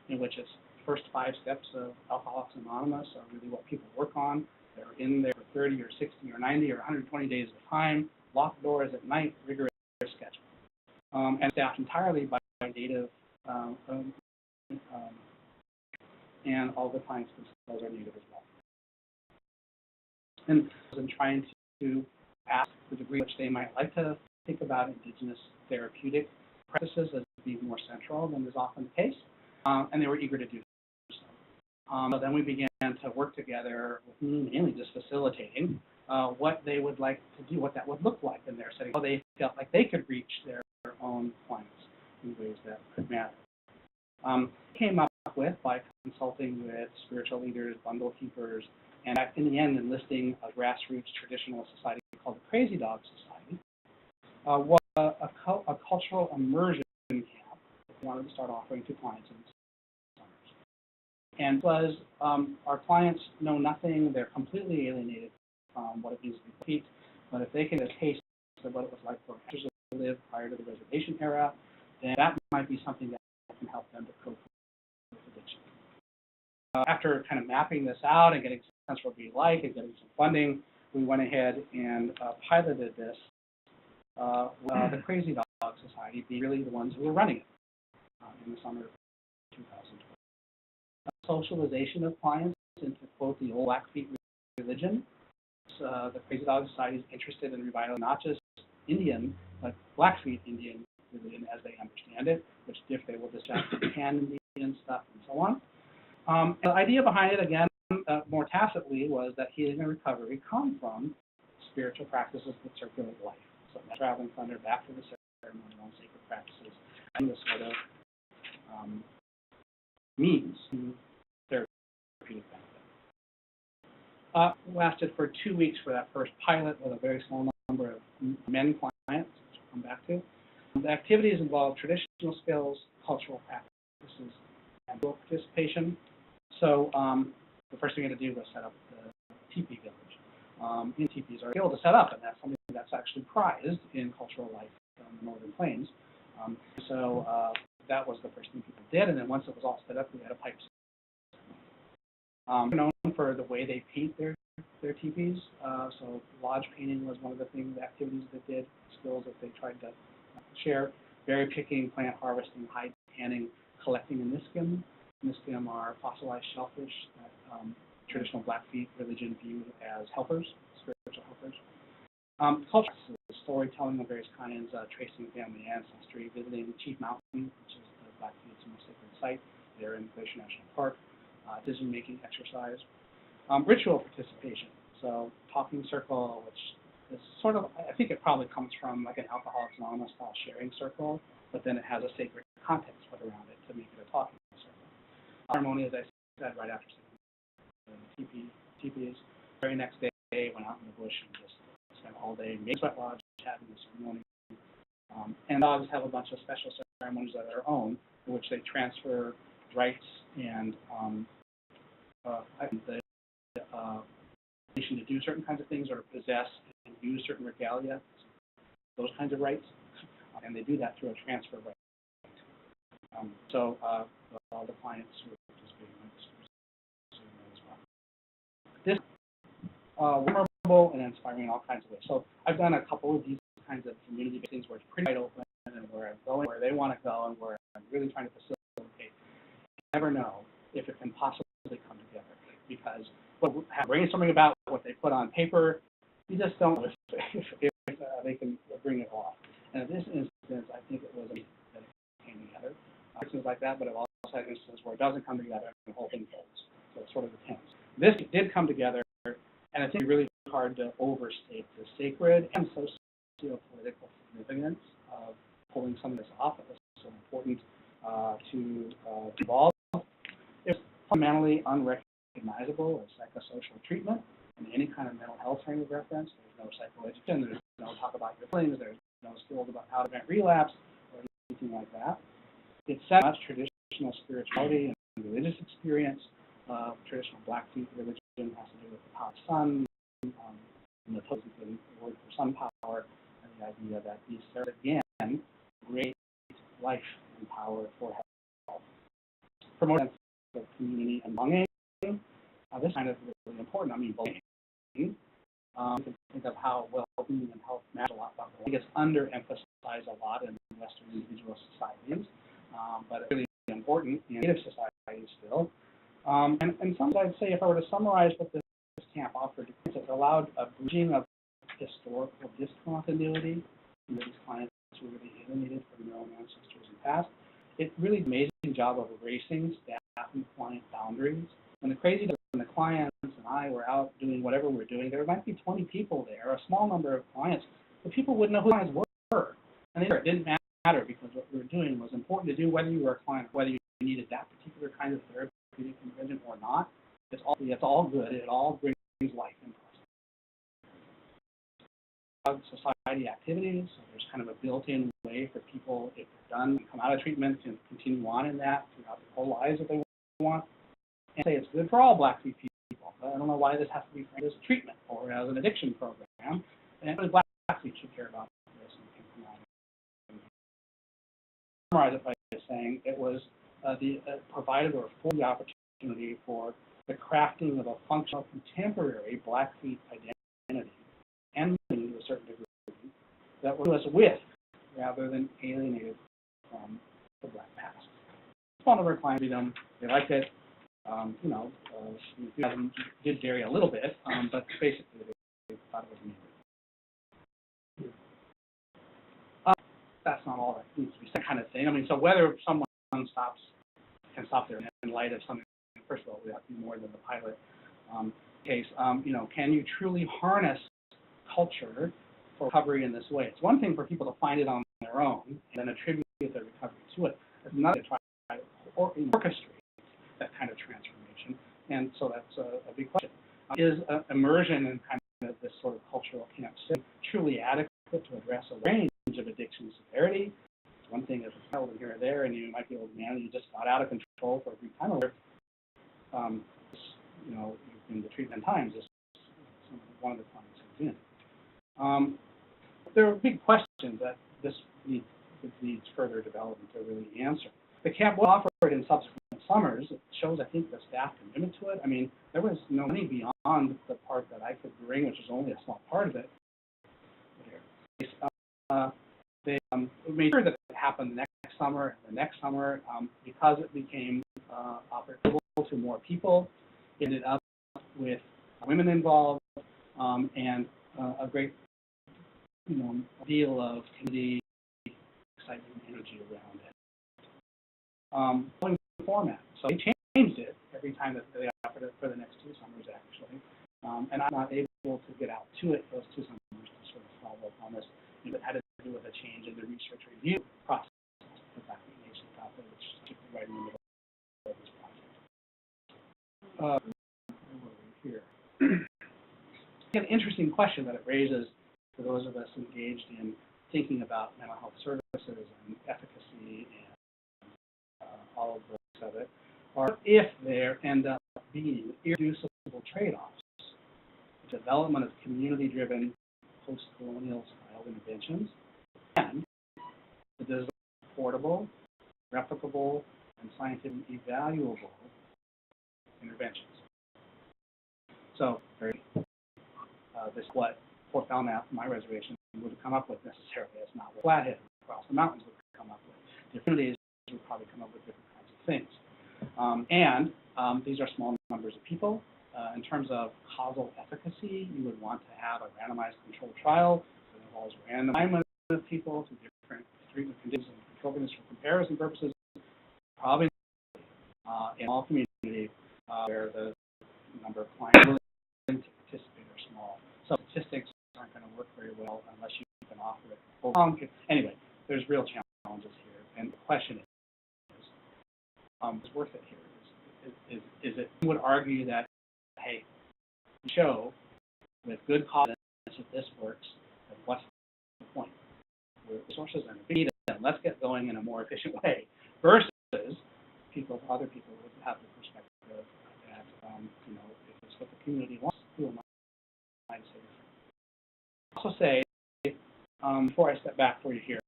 in which it's first 5 steps of Alcoholics Anonymous are really what people work on. They're in there for 30 or 60 or 90 or 120 days at a time, locked doors at night, rigorous schedule. And staffed entirely by Native, and all the clients themselves are Native as well. And in trying to ask the degree which they might like to think about indigenous therapeutic practices as being more central than is often the case, and they were eager to do so. So then we began to work together with me, mainly just facilitating, what they would like to do, what that would look like in their setting, how they felt like they could reach their own clients in ways that could matter. Came up with by consulting with spiritual leaders, bundle keepers, and in the end enlisting a grassroots traditional society called the Crazy Dog Society, was a cultural immersion camp that we wanted to start offering to clients in the summers. And was our clients know nothing, they're completely alienated from what it means to be Blackfeet, but if they can get a taste of what it was like for hunters to live prior to the reservation era, then that might be something that can help them to cope with addiction. After kind of mapping this out and getting a sense for what it'd be like and getting some funding, we went ahead and piloted this with the Crazy Dog Society being really the ones who were running it in the summer of 2012. Socialization of clients into, quote, the old Blackfeet religion. The Crazy Dog Society is interested in revitalizing not just Indian, but Blackfeet Indian religion as they understand it, which if they will discuss Pan Indian stuff and so on. The idea behind it, again, more tacitly, was that healing and recovery come from spiritual practices that circulate life. So traveling thunder back to the ceremonial and sacred practices and the sort of means to therapeutic benefit. Lasted for 2 weeks for that first pilot with a very small number of men clients, which we'll come back to. The activities involve traditional skills, cultural practices, and participation. So the first thing we had to do was set up the teepee village. And teepees are able to set up, and that's something that's actually prized in cultural life on the Northern Plains. So that was the first thing people did, and then once it was all set up, we had a pipe ceremony. Known for the way they paint their teepees. So lodge painting was one of the activities that did, skills that they tried to share. Berry picking, plant harvesting, hide canning, collecting a niskim. Niskim are fossilized shellfish that traditional Blackfeet religion viewed as helpers, spiritual helpers. Culture, storytelling of various kinds, tracing family ancestry, visiting Chief Mountain, which is the Blackfeet's most sacred site there in Glacier National Park, decision-making exercise. Ritual participation, so talking circle, which is sort of, I think it probably comes from like an Alcoholics Anonymous style sharing circle, but then it has a sacred context put around it to make it a talking circle. Ceremony, as I said, right after teepees. Very next day, went out in the bush and just spent all day making sweat lodge, having the ceremony. And dogs have a bunch of special ceremonies of their own, in which they transfer rights and the to do certain kinds of things or possess and use certain regalia, those kinds of rights, and they do that through a transfer right. So all the clients who are participating in this as well. This memorable and inspiring in all kinds of ways. So I've done a couple of these kinds of community things where it's pretty wide open and where I'm going where they want to go and where I'm really trying to facilitate. You never know if it can possibly come together because brainstorming about what they put on paper, you just don't know if they can bring it off. And in this instance, I think it was that it came together. Instances like that, but I've also had instances where it doesn't come together and the whole thing fails. So it sort of depends. This did come together, and I think it's really hard to overstate the sacred and socio-political significance of pulling some of this off. It was so important to evolve. It's fundamentally unrecognizable as psychosocial treatment in any kind of mental health frame of reference. There's no psychoeducation, there's no talk about your feelings, there's no skills about how to prevent relapse or anything like that. It's set much traditional spirituality and religious experience. Traditional Blackfeet religion has to do with the power of sun, and the word for sun power, and the idea that these serve again great life and power for health. Promote a sense of community and belonging. This kind of really important. I mean, belonging. You can think of how well-being and health matter a lot, but it gets underemphasized a lot in Western individual societies, but it's really important in Native societies still. And sometimes I'd say if I were to summarize what this camp offered, it allowed a bridging of historical discontinuity in these clients who were really alienated from their own ancestors in the past. It really did an amazing job of erasing staff and client boundaries. When the crazy and the clients and I were out doing whatever we're doing, there might be 20 people there, a small number of clients, the people wouldn't know who clients were. And it didn't matter because what we were doing was important to do whether you were a client, whether you needed that particular kind of therapeutic intervention or not. It's all good. It all brings life into us. Society activities, so there's kind of a built-in way for people, if they're done, come out of treatment, to continue on in that throughout their whole lives if they want. And say it's good for all Blackfeet people. I don't know why this has to be framed as a treatment or as an addiction program. And Blackfeet should care about this and can come out. Summarize it by saying it was provided or afforded the opportunity for the crafting of a functional contemporary Blackfeet identity and to a certain degree that were us with rather than alienated from the Black past. One of our clients they liked it. Did vary a little bit, but basically they thought it was needed. That's not all that needs to be said, kind of thing. I mean, so whether someone can stop there in light of something, first of all, we have to be more than the pilot case. Can you truly harness culture for recovery in this way? It's one thing for people to find it on their own and then attribute their recovery to it. It's another to try to orchestrate that kind of transformation. And so that's a big question. Is immersion in kind of this sort of cultural camp setting truly adequate to address a range of addiction severity? It's one thing if it's held here or there, and you might be able to manage, you just got out of control for a brief time, or you've been to treatment times. This is one of the clients who's in. There are big questions that this needs further development to really answer. The camp was offered in subsequent summers. It shows, I think, the staff commitment to it. I mean, there was no money beyond the part that I could bring, which is only a small part of it. They made sure that it happened the next summer, because it became operable to more people. It ended up with women involved and a great deal of community excitement and energy around it. Format. So they changed it every time that they offered it for the next 2 summers, actually. And I'm not able to get out to it those 2 summers to sort of follow up on this. It had to do with a change in the research review process for Blackfeet Nation Pathway, which is right in the middle of this project. Here. An interesting question that it raises for those of us engaged in thinking about mental health services and efficacy and all of those of it, or if there end up being irreducible trade-offs, the development of community-driven post-colonial style interventions, and the design of affordable, replicable, and scientifically evaluable interventions. So, this is what Fort Belknap, my reservation, would have come up with necessarily. It's not what Flathead across the mountains would come up with. Different communities would probably come up with different kinds of things. These are small numbers of people. In terms of causal efficacy, you would want to have a randomized controlled trial that involves random assignment of people to different treatment conditions and control conditions for comparison purposes. Probably in all communities where the number of clients willing to participate are small. So statistics aren't going to work very well unless you can offer it. Anyway, there's real challenges here, and the question is worth it here? Is it? I would argue that, hey, we show with good confidence that this works, then what's the point? We're resources and we need them. Let's get going in a more efficient way. Versus other people would have the perspective that if it's what the community wants, who am I to say different? Also say, before I step back for you here,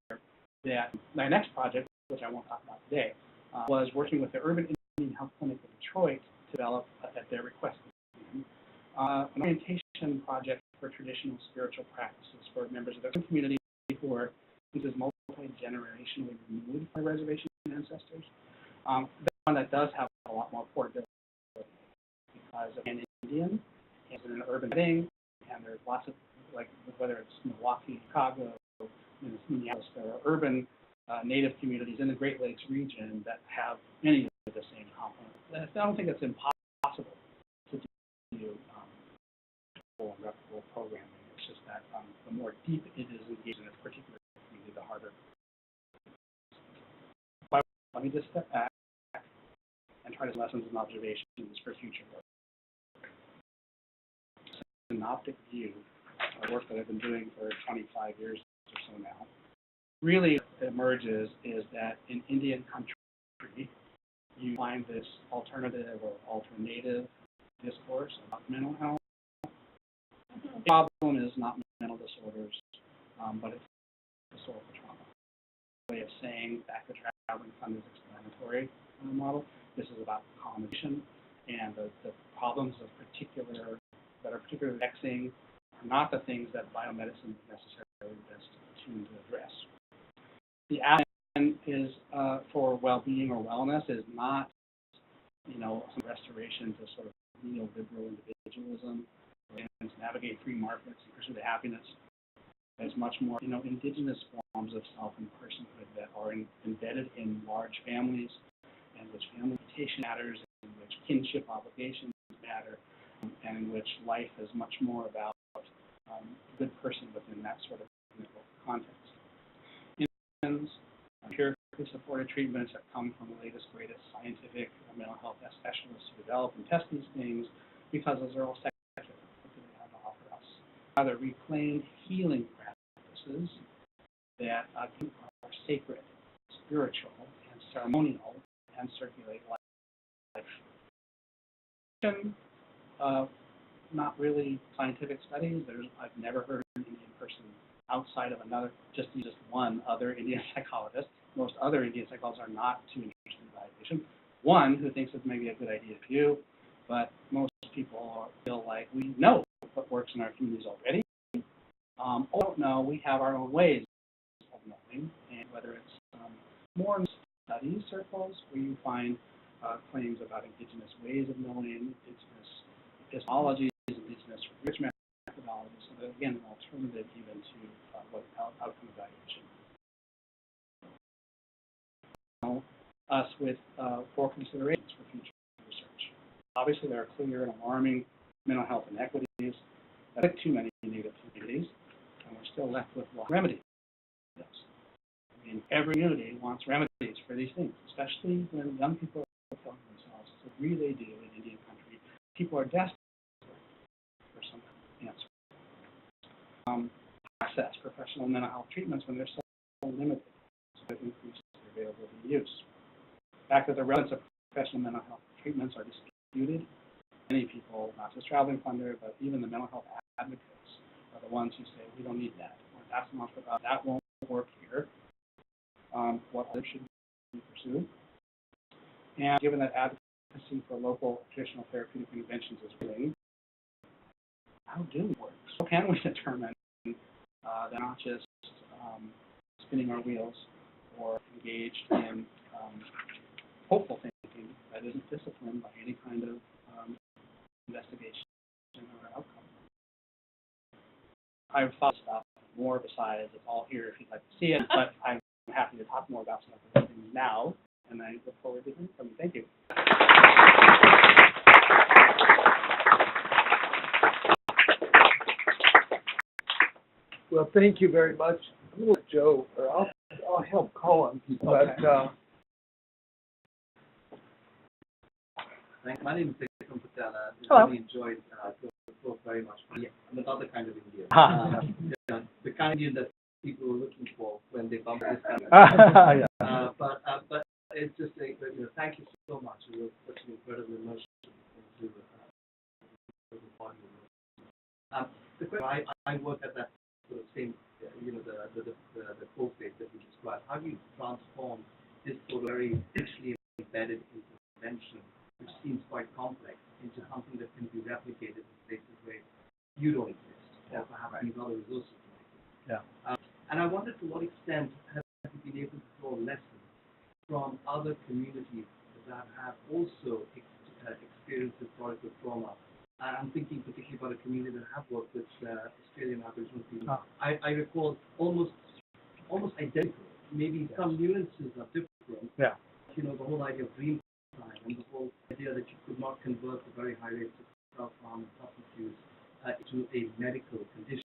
that my next project, which I won't talk about today, was working with the Urban Indian Health Clinic in Detroit to develop, at their request, an orientation project for traditional spiritual practices for members of their community who are multi-generationally removed by reservation ancestors. The one that does have a lot more portability because of an Indian, is in an urban setting, and there's lots of, like, whether it's Milwaukee, Chicago, Minneapolis, there are urban native communities in the Great Lakes region that have many of the same components. I don't think it's impossible to do full and replicable programming. It's just that the more deep it is engaged in its particular community, the harder. But let me just step back and try to lessons and observations for future work. Synoptic view, a work that I've been doing for 25 years or so now, really emerges is that in Indian country, you find this alternative or alternative discourse about mental health. The problem is not mental disorders, but it's historical trauma. Way of saying back to traveling fund is explanatory model. This is about accommodation, and the problems of that are particularly vexing are not the things that biomedicine is necessarily best tuned to address. The action is for well-being or wellness is not, some restoration to sort of neoliberal individualism, and to navigate free markets and pursue the happiness. There's much more, indigenous forms of self and personhood that are embedded in large families, and which family reputation matters, in which kinship obligations matter, and in which life is much more about a good person within that sort of context. Empirically supported treatments that come from the latest, greatest scientific mental health specialists who develop and test these things, because those are all secular. What do they have to offer us? Rather, reclaimed healing practices that are sacred, spiritual, and ceremonial, and circulate life. Not really scientific studies. I've never heard an Indian person outside of just one other Indian psychologist. Most other Indian psychologists are not too interested in evaluation. One who thinks it may be a good idea to do, but most people feel like we know what works in our communities already. Or don't know, we have our own ways of knowing, and whether it's more in study circles where you find claims about indigenous ways of knowing, indigenous epistemologies, indigenous research methodologies, so that, again, an alternative even to what outcome evaluation. Us with 4 considerations for future research. Obviously, there are clear and alarming mental health inequities that affect too many Native communities, and we're still left with remedies. I mean, every community wants remedies for these things, especially when young people are telling themselves, so really they do in Indian country. People are desperate for some answer. Access professional mental health treatments when they're so limited, so it increases their availability and use. The fact that the relevance of professional mental health treatments are disputed. Many people, not just Traveling Funder, but even the mental health advocates, are the ones who say, we don't need that, or that's not about that won't work here. What others should be pursued. And given that advocacy for local traditional therapeutic interventions is willing, how do we work? So can we determine they're not just spinning our wheels or engaged in hopeful thinking that isn't disciplined by any kind of investigation or outcome? I've thought about more besides it's all here if you'd like to see it, but I'm happy to talk more about some of those things now, and I look forward to hearing from you. Thank you. Well, thank you very much. I'm going to let Joe, or I'll help Colin, but My name is Vikram Patel. Hello. I really enjoyed the talk very much. Yeah, I'm another kind of Indian. The kind of Indian that people are looking for when they bump this kind of but it's just like, thank you so much. It was such an incredible immersion into the body. The question, I work at that sort of same, the core space that you described. How do you transform this sort of very richly embedded intervention, which seems quite complex, into something that can be replicated in places where you don't exist, or perhaps these other resources don't exist? And I wonder to what extent have you been able to draw lessons from other communities that have also experienced historical trauma. I'm thinking particularly about a community that I have worked with, Australian Aboriginal people. I recall almost identical. Maybe some nuances are different. Yeah. The whole idea of dream time and the whole idea that you could not convert the very high rates of self-harm and substance use into a medical condition.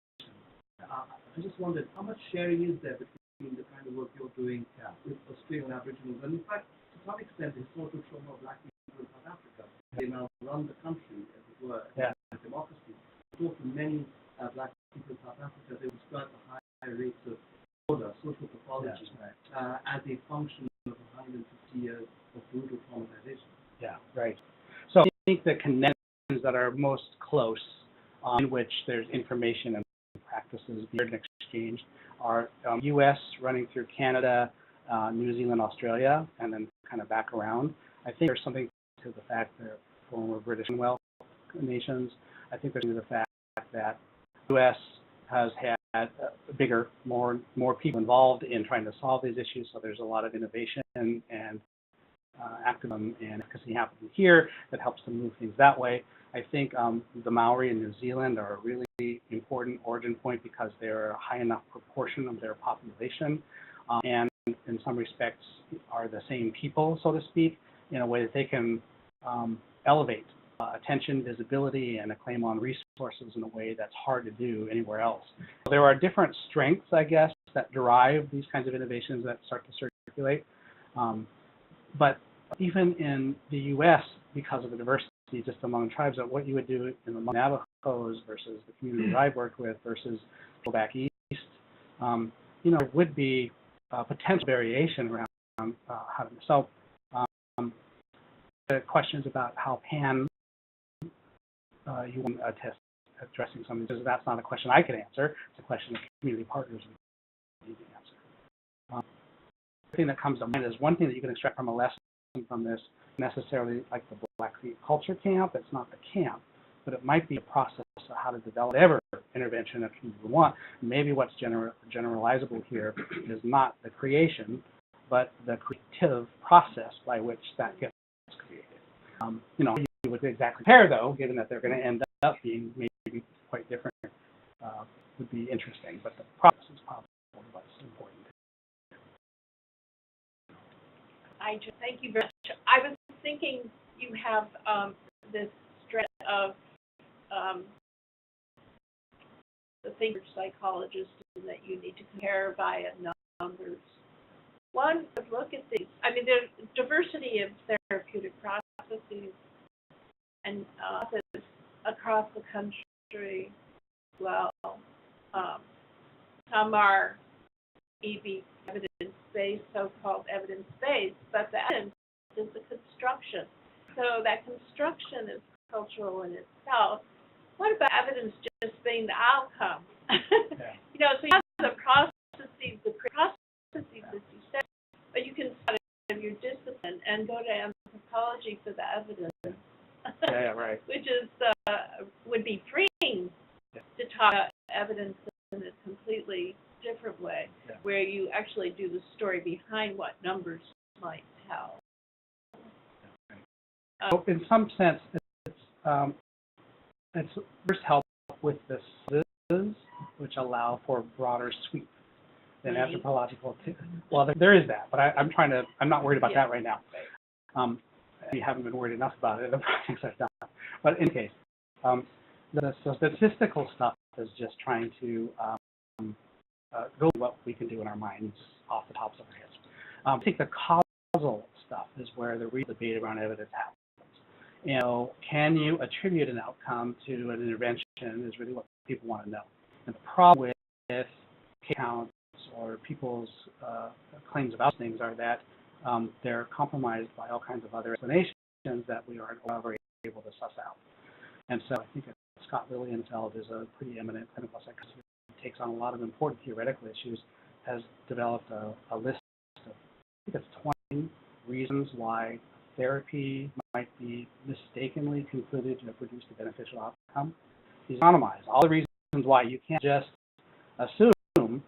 I just wondered how much sharing is there between the kind of work you're doing with Australian Aboriginals, and in fact, to some extent, the historical trauma of Black people in South Africa. They now run the country, as it were, in democracy. Talk to many Black people in South Africa, they describe the high rates of order, social pathology, as a function of 150 years of brutal traumatization. Yeah, right. So I think the connections that are most close, in which there's information and practices being exchanged, are U.S. running through Canada, New Zealand, Australia, and then kind of back around. I think there's something to the fact that former British Commonwealth nations. I think there's the fact that the U.S. has had bigger, more people involved in trying to solve these issues. So there's a lot of innovation and activism and advocacy happening here that helps to move things that way. I think the Maori in New Zealand are a really important origin point because they're a high enough proportion of their population, and in some respects are the same people, so to speak, in a way that they can elevate attention, visibility, and a claim on resources in a way that's hard to do anywhere else. There are different strengths, I guess, that derive these kinds of innovations that start to circulate. But even in the U.S., because of the diversity just among tribes, of what you would do in the Navajos versus the communities I've worked with versus go back east, there would be potential variation around how to. So the questions about how PAN you want a test addressing something, because that's not a question I could answer. It's a question that community partners need to answer. The thing that comes to mind is one thing that you can extract from a lesson from this, necessarily like the Blackfeet Culture Camp. It's not the camp, but it might be a process of how to develop whatever intervention a community would want. Maybe what's generalizable here is not the creation, but the creative process by which that gets created. You would exactly compare, though, given that they're going to end up being maybe quite different, would be interesting. But the process is probably what's important. Thank you very much. I was thinking you have this stretch of the thinker psychologists that you need to compare by numbers. One would look at these. I mean, there's diversity of therapeutic processes and across the country. Well, some are evidence-based, so-called evidence-based, but the evidence is the construction. So that construction is cultural in itself. What about evidence just being the outcome? So you have the processes, as you said, but you can start of your discipline and go to anthropology for the evidence. Right. Which is would be freeing to talk about evidence in a completely different way, where you actually do the story behind what numbers might tell. So in some sense, it's first help with the services, which allow for a broader sweep than anthropological. Well, there is that, but I'm not worried about that right now. We haven't been worried enough about it in the projects I've done. But in any case, the statistical stuff is just trying to go with what we can do in our minds off the tops of our heads. I think the causal stuff is where the real debate around evidence happens. Can you attribute an outcome to an intervention is really what people want to know. And the problem with counts or people's claims about things are that they're compromised by all kinds of other explanations that we aren't ever able to suss out. And so I think Scott Lilienfeld is a pretty eminent clinical psychologist who takes on a lot of important theoretical issues, has developed a list of, I think it's 20 reasons why therapy might be mistakenly concluded to have produced a beneficial outcome. He's anonymized all the reasons why you can't just assume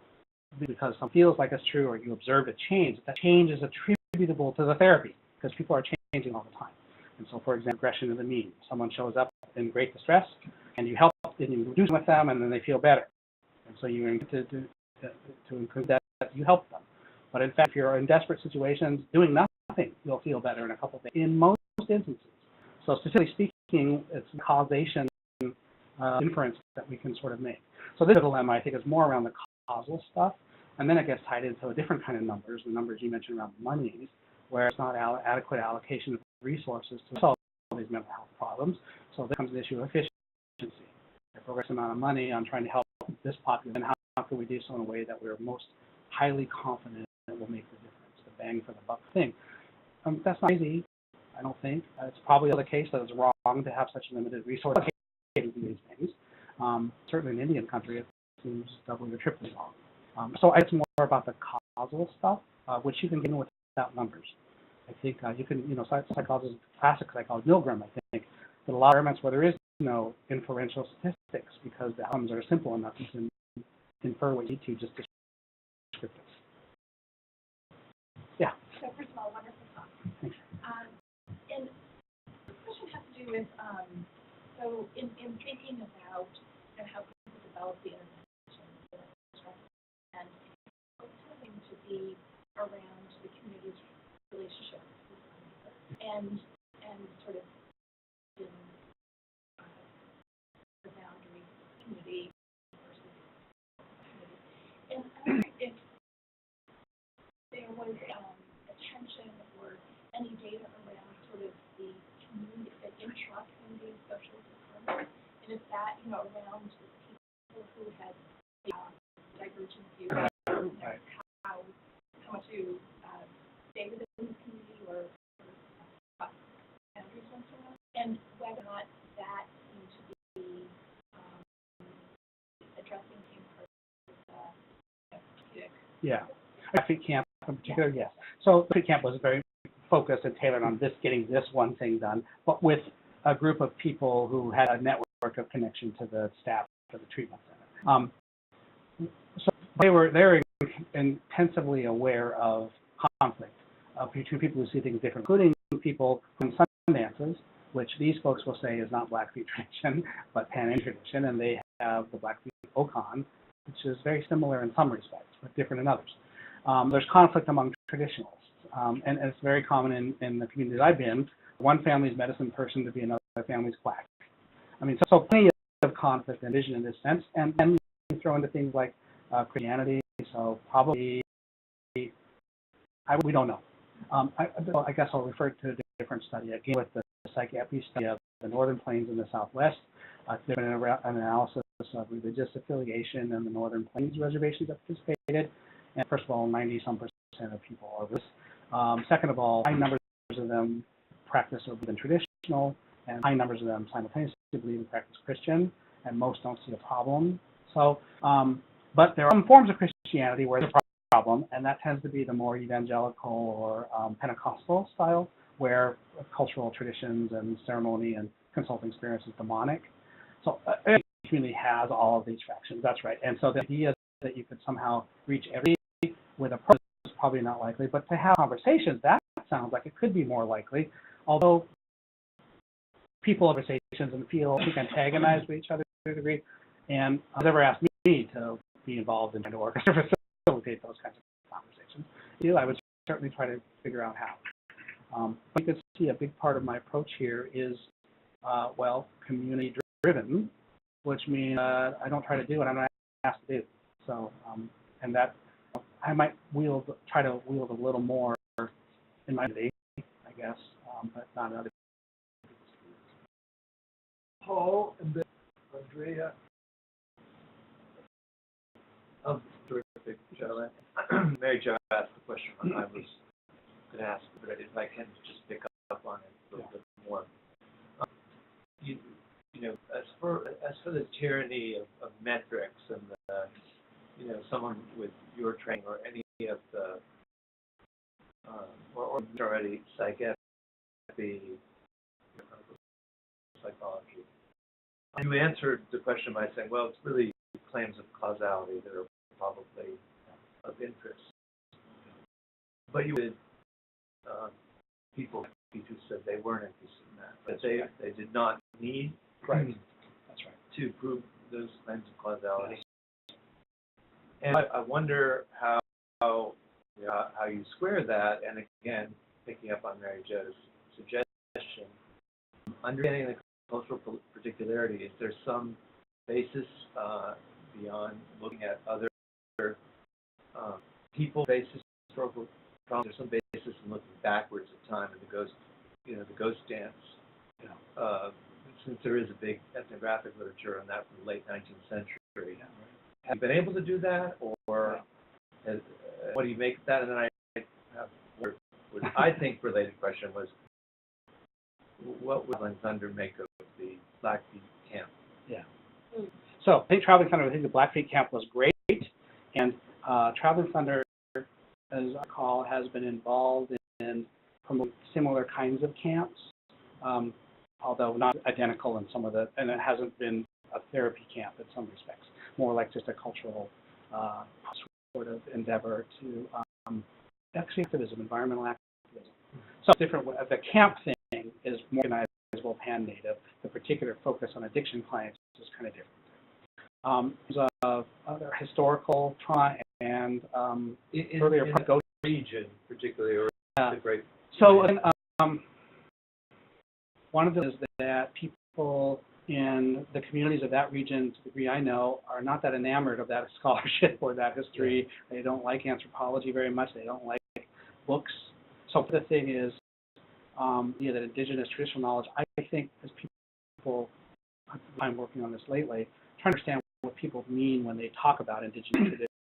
because something feels like it's true or you observed a change, that change is attributable to the therapy because people are changing all the time. And so, for example, regression of the mean. Someone shows up in great distress and you help and you do something with them and then they feel better. And so you to include that you help them. But in fact, if you're in desperate situations, doing nothing, you'll feel better in a couple of days. In most instances. So statistically speaking, it's causation inference that we can sort of make. So this dilemma, I think, is more around the causal stuff, and then it gets tied into a different kind of numbers, the numbers you mentioned around monies, where it's not adequate allocation of resources to solve these mental health problems. So there comes the issue of efficiency. If we're wasting amount of money on trying to help this population, then how can we do so in a way that we're most highly confident that will make the difference, the bang for the buck thing? That's not easy, I don't think. It's probably the case that it's wrong to have such limited resources to do these things. Certainly in Indian country, it seems doubly or triply wrong. So it's more about the causal stuff, which you can get in without numbers. I think you can, psychologists, classic psychologist, Milgram, I think, did a lot of experiments where there is no inferential statistics because the outcomes are simple enough you can infer what you need to just descriptive. Yeah. So first of all, wonderful talk. Thanks. And the question has to do with, so in thinking about how people develop the intervention and it's something to be around the community's relationship and sort of in the boundary community versus community. And I'm wondering if there was attention or any data around sort of the community, the intra-community social determinants, and if that, around the people who had divergent views, Right. how much to stay within the community or boundaries once in a while, and whether or not that seemed to be addressing the therapeutic. Yeah. Fit camp in particular, yes. So Fit camp was very focused and tailored on getting this one thing done, but with a group of people who had a network of connection to the staff of the treatment center. So they were intensively aware of conflict between people who see things different, including people from Sundances, which these folks will say is not Blackfeet tradition, but Pan-Indian tradition, and they have the Blackfeet Okan, which is very similar in some respects, but different in others. There's conflict among traditionalists, and it's very common in the communities I've been, one family's medicine person to be another family's quack. I mean, so plenty of conflict and division in this sense, and then you throw into things like Christianity, so probably, we don't know. I guess I'll refer to a different study, again with the psych-epi study of the Northern Plains and the Southwest. There's been an analysis of religious affiliation in the Northern Plains reservations that participated. And first of all, 90-some% of people are this. Second of all, high numbers of them practice or believe in traditional, and high numbers of them simultaneously believe and practice Christian, and most don't see a problem. So, but there are some forms of Christianity where there's a problem, and that tends to be the more evangelical or Pentecostal style, where cultural traditions and ceremony and consulting experience is demonic. So every community has all of these factions, that's right. And so the idea that you could somehow reach everybody with a process is probably not likely, but to have conversations, that sounds like it could be more likely, although people have conversations and feel antagonized with each other to a degree, and has ever asked me to be involved in trying to orchestrate or facilitate those kinds of conversations. I would certainly try to figure out how. But you can see a big part of my approach here is, community-driven, which means I don't try to do what I'm not asked to do. So, and that I might try to wield a little more in my day, I guess, but not in other people's communities. Paul and then Andrea. Terrific, Joe. Mary Jo asked the question I was going to ask, but if I can just pick up on it a little bit more. As for the tyranny of metrics and someone with your training or any of the or already psychiatry, psychology. You answered the question by saying, well, it's really claims of causality that are probably of interest. But you did people who said they weren't interested in that, but they did not need That's right. to prove those claims of causality. And I wonder how you square that, and again, picking up on Mary Jo's suggestion, understanding the cultural particularity, is there some basis beyond looking at other people basis historical traumas. There's some basis in looking backwards at time and the ghost dance. Since there is a big ethnographic literature on that from the late 19th century. Have you been able to do that, or what do you make of that? And then I have what I think related question was, what would Traveling Thunder make of the Blackfeet camp? Yeah. So I think Traveling Thunder, I think the Blackfeet camp was great, and Traveling Thunder, as I recall, has been involved in promoting similar kinds of camps, although not identical in some of the, and it hasn't been a therapy camp in some respects, more like just a cultural sort of endeavor to actually activism, environmental activism. So different. The camp thing is more recognizable pan-native. The particular focus on addiction clients is kind of different. There's other historical trauma and earlier in the region, particularly, or the great. So one of the things is that people in the communities of that region, to the degree I know, are not that enamored of that scholarship or that history. They don't like anthropology very much. They don't like books. So the thing is, that indigenous traditional knowledge, I think, as people, I'm working on this lately, trying to understand what people mean when they talk about indigenous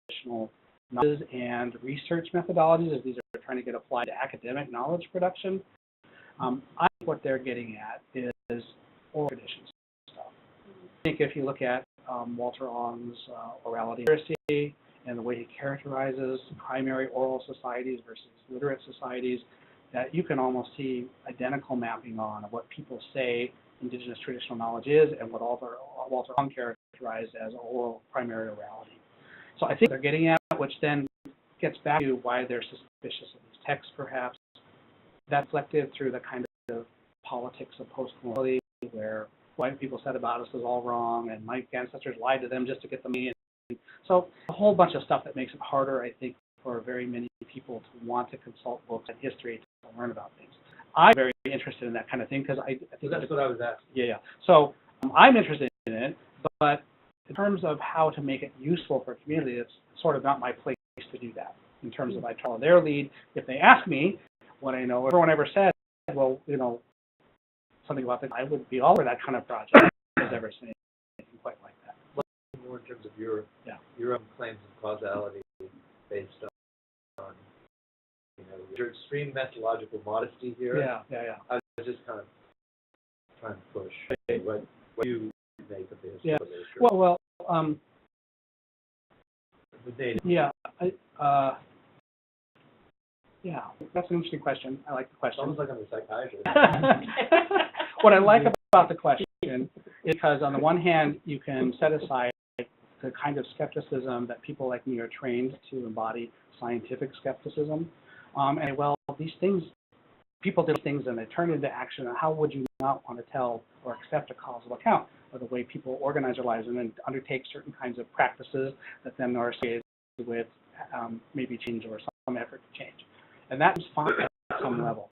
traditional knowledge and research methodologies, as these are trying to get applied to academic knowledge production. I think what they're getting at is oral traditions stuff. I think if you look at Walter Ong's orality literacy and the way he characterizes primary oral societies versus literate societies, that you can almost see identical mapping on of what people say indigenous traditional knowledge is and what Walter Ong characterized as oral primary orality. So I think they're getting at, which then gets back to why they're suspicious of these texts, perhaps. That's reflected through the kind of politics of post-coloniality, where white people said about us is all wrong, and my ancestors lied to them just to get the money. So a whole bunch of stuff that makes it harder, I think, for very many people to want to consult books and history to learn about things. I'm very interested in that kind of thing because I think that's what I was asking. Yeah. So I'm interested in it, but in terms of how to make it useful for community, it's sort of not my place to do that. In terms of I follow their lead. If they ask me what I know, everyone ever said, well, something about that, I would be all for that kind of project. No one's ever said anything quite like that. More in terms of your own claims of causality based on your extreme methodological modesty here. Yeah. I was just kind of trying to push what you make of the historical literature. Well, the data. Yeah, that's an interesting question. I like the question. Sounds like I'm a psychiatrist. What I like about the question is because on the one hand, you can set aside the kind of skepticism that people like me are trained to embody, scientific skepticism. And well, these things, people do things and they turn into action, and how would you not want to tell or accept a causal account of the way people organize their lives and then undertake certain kinds of practices that then are associated with maybe change or some effort to change. And that is fine at some level.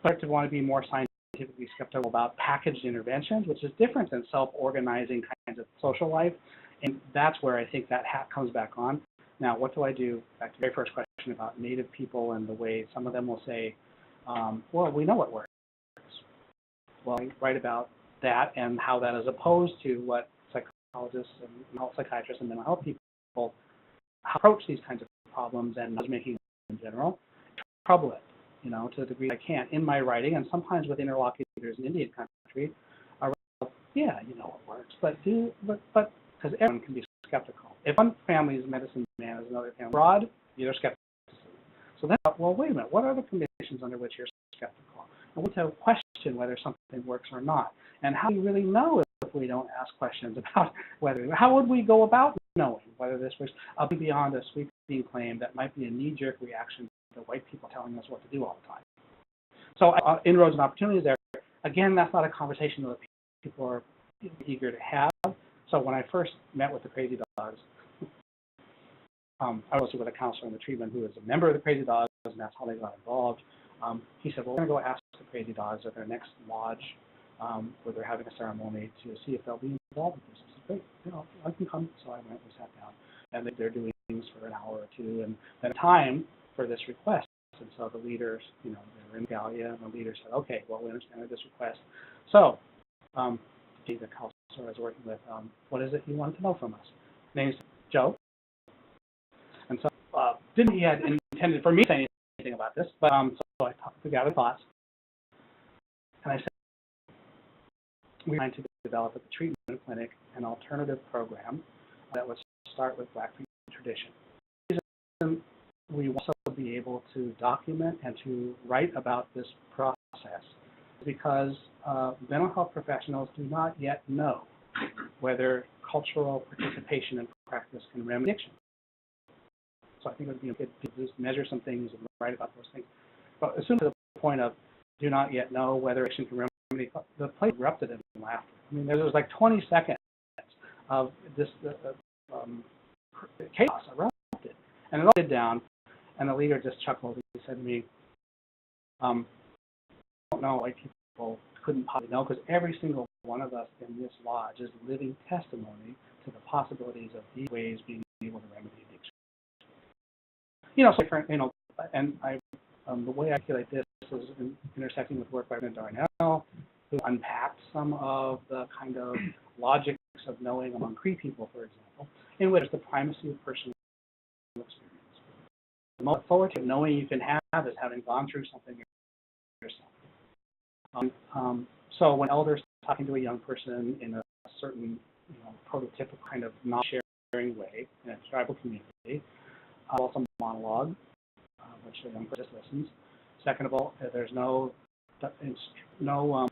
But to want to be more scientifically skeptical about packaged interventions, which is different than self-organizing kinds of social life. And that's where I think that hat comes back on. Now, what do I do? Back to the very first question about Native people and the way some of them will say, well, we know what works. Well, I write about that and how that is opposed to what psychologists and psychiatrists and mental health people approach these kinds of problems and knowledge-making in general, trouble it, to the degree I can in my writing, and sometimes with interlocutors in Indian country, yeah, you know it works, but because everyone can be skeptical. If one family's medicine man is another family broad, you're skeptical. So then, well, wait a minute, what are the conditions under which you're skeptical? And we have to question whether something works or not. And how do you really know if we don't ask questions about how would we go about knowing whether this was beyond a sweeping claim that might be a knee-jerk reaction to white people telling us what to do all the time? So inroads and opportunities there. Again, that's not a conversation that people are eager to have. So when I first met with the Crazy Dogs, I was with a counselor in the treatment who was a member of the Crazy Dogs, and that's how they got involved. He said, well, we're going to go ask the Crazy Dogs at their next lodge where they're having a ceremony to see if they'll be involved with this. I said, great, I can come. So I went, we sat down, and they're doing things for an hour or two, and then time for this request. And so the leaders, they were in Gallia, and the leader said, okay, well, we understand this request. So, the counselor I was working with, what is it you wanted to know from us? Name's Joe. And so, didn't he had intended for me to say anything about this, but so I gathered thoughts, and I said, we're trying to develop at the treatment clinic an alternative program that would start with Blackfeet tradition. We will also be able to document and to write about this process because mental health professionals do not yet know whether cultural participation in practice can remedy addiction. So I think it would be good to just measure some things and write about those things. But as soon as the point of do not yet know whether addiction can remedy, the place erupted in laughter. I mean, there was like 20 seconds of this chaos erupted, and it all did down. And the leader just chuckled. He said to me, I don't know why people couldn't possibly know, because every single one of us in this lodge is living testimony to the possibilities of these ways being able to remedy addiction. So different, and the way I articulate this is intersecting with work by Brenda Darnell, who unpacked some of the kind of logics of knowing among Cree people, for example, in which the primacy of personal experience. The most authoritative knowing you can have is having gone through something yourself. So when elders talking to a young person in a certain, prototypical kind of non-sharing way in a tribal community, also monologue, which the young person just listens. Second of all, there's no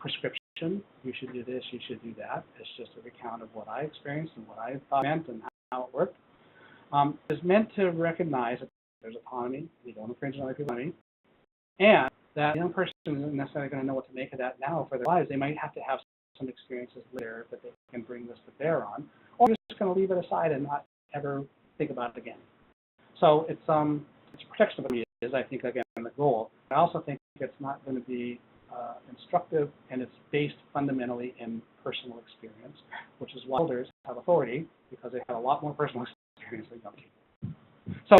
prescription. You should do this. You should do that. It's just a recount of what I experienced and what I thought meant and how it worked. It's meant to recognize that there's autonomy, you don't infringe on other people's autonomy, and that the young person isn't necessarily going to know what to make of that now for their lives. They might have to have some experiences later that they can bring this to bear on, or they're just going to leave it aside and not ever think about it again. So it's protection of it is, I think, again, the goal. I also think it's not going to be instructive, and it's based fundamentally in personal experience, which is why elders have authority, because they have a lot more personal experience than young people. So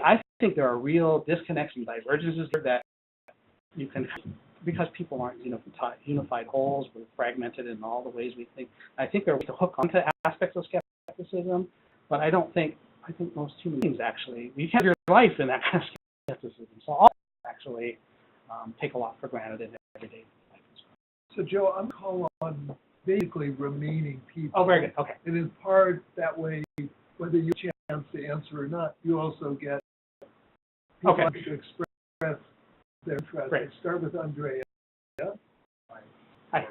I think there are real disconnects and divergences that you can, because people aren't unified wholes, we're fragmented in all the ways we think. I think there are ways to hook onto aspects of skepticism, but I think most human beings actually, we have your life in that kind of skepticism. So all actually take a lot for granted in everyday life. So Joe, I'm calling on basically remaining people. Oh, very good. Okay. And in part, that way, whether you have a chance to answer or not, you also get people to express their interest. Great. Start with Andrea. Hi.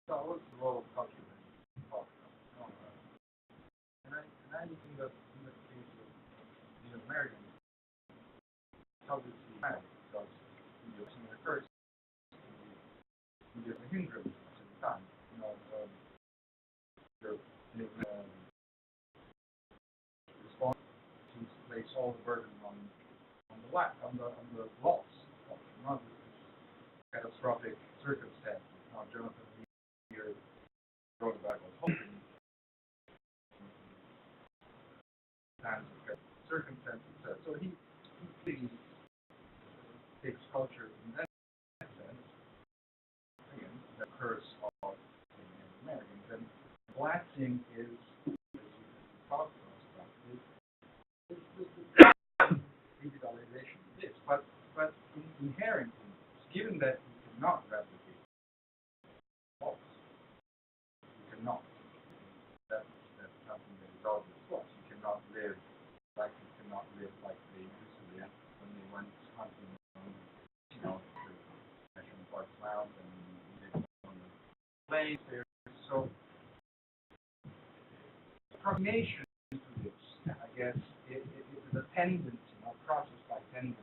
So what's the role of culture in talk? And I think that in the case of the Americans, obviously bad because in the first, there's a hindrance at the time. Response to place all the burden on the loss of not this catastrophic circumstance. Now Jonathan here wrote about was hoping and circumstances. So he really takes culture in that sense. Again, the curse of Americans, and blasting is, as you talked about, is digitalization. It is, but inherently, given that you cannot replicate loss, you cannot. That's something that is obvious. Loss. You cannot live like they used to live when they went hunting on, the national park mountains and they on the plains there. So, approximation to this, I guess, it is a tendency, not process by tendency.